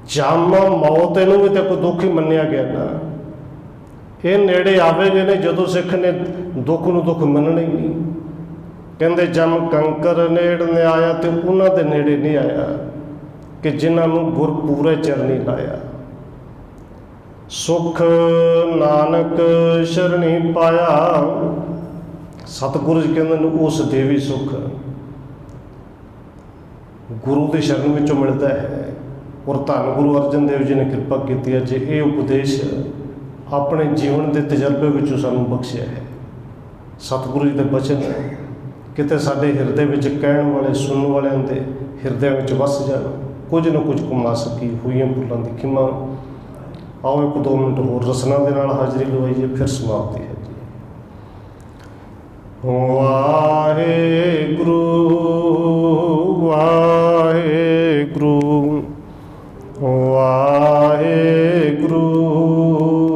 ਜੰਮ ਮੌਤ ਇਹਨੂੰ ਵੀ ਤਾਂ ਕੋਈ ਦੁੱਖ ਹੀ ਮੰਨਿਆ ਗਿਆ ਨਾ। ਇਹ ਨੇੜੇ ਆਵੇਗੇ ਨੇ ਜਦੋਂ ਸਿੱਖ ਨੇ ਦੁੱਖ ਨੂੰ ਦੁੱਖ ਮੰਨਣਾ ਹੀ ਨਹੀਂ। ਕਹਿੰਦੇ ਜੰਮ ਕੰਕਰ ਨੇੜ ਨੇ ਆਇਆ ਤੇ ਉਹਨਾਂ ਦੇ ਨੇੜੇ ਨਹੀਂ ਆਇਆ ਕਿ ਜਿਨ੍ਹਾਂ ਨੂੰ ਗੁਰ ਪੂਰੇ ਚਰਨੀ ਲਾਇਆ। ਸੁਖ ਨਾਨਕ ਸ਼ਰਣੀ ਪਾਇਆ, ਸਤਿਗੁਰੂ ਜੀ ਕਹਿੰਦੇ ਨੇ ਉਸ ਦੇਵੀ ਸੁਖ ਗੁਰੂ ਦੀ ਸ਼ਰਨ ਵਿੱਚੋਂ ਮਿਲਦਾ ਹੈ। ਔਰ ਧੰਨ ਗੁਰੂ ਅਰਜਨ ਦੇਵ ਜੀ ਨੇ ਕਿਰਪਾ ਕੀਤੀ ਹੈ ਜੇ ਇਹ ਉਪਦੇਸ਼ ਆਪਣੇ ਜੀਵਨ ਦੇ ਤਜਰਬੇ ਵਿੱਚੋਂ ਸਾਨੂੰ ਬਖਸ਼ਿਆ ਹੈ। ਸਤਿਗੁਰੂ ਜੀ ਦੇ ਬਚਨ ਕਿਤੇ ਸਾਡੇ ਹਿਰਦੇ ਵਿੱਚ ਕਹਿਣ ਵਾਲੇ ਸੁਣਨ ਵਾਲਿਆਂ ਦੇ ਹਿਰਦਿਆਂ ਵਿੱਚ ਵਸ ਜਾਣ, ਕੁਝ ਨਾ ਕੁਝ ਕਮਾ ਸਕੀ ਹੋਈਆਂ ਭੁੱਲਾਂ ਦੀ ਖਿਮਾ। ਆਓ 1-2 ਮਿੰਟ ਹੋਰ ਰਸਨਾ ਦੇ ਨਾਲ ਹਾਜ਼ਰੀ ਲਵਾਈਏ, ਫਿਰ ਸਮਾਪਤੀ ਹੈ ਜੀ।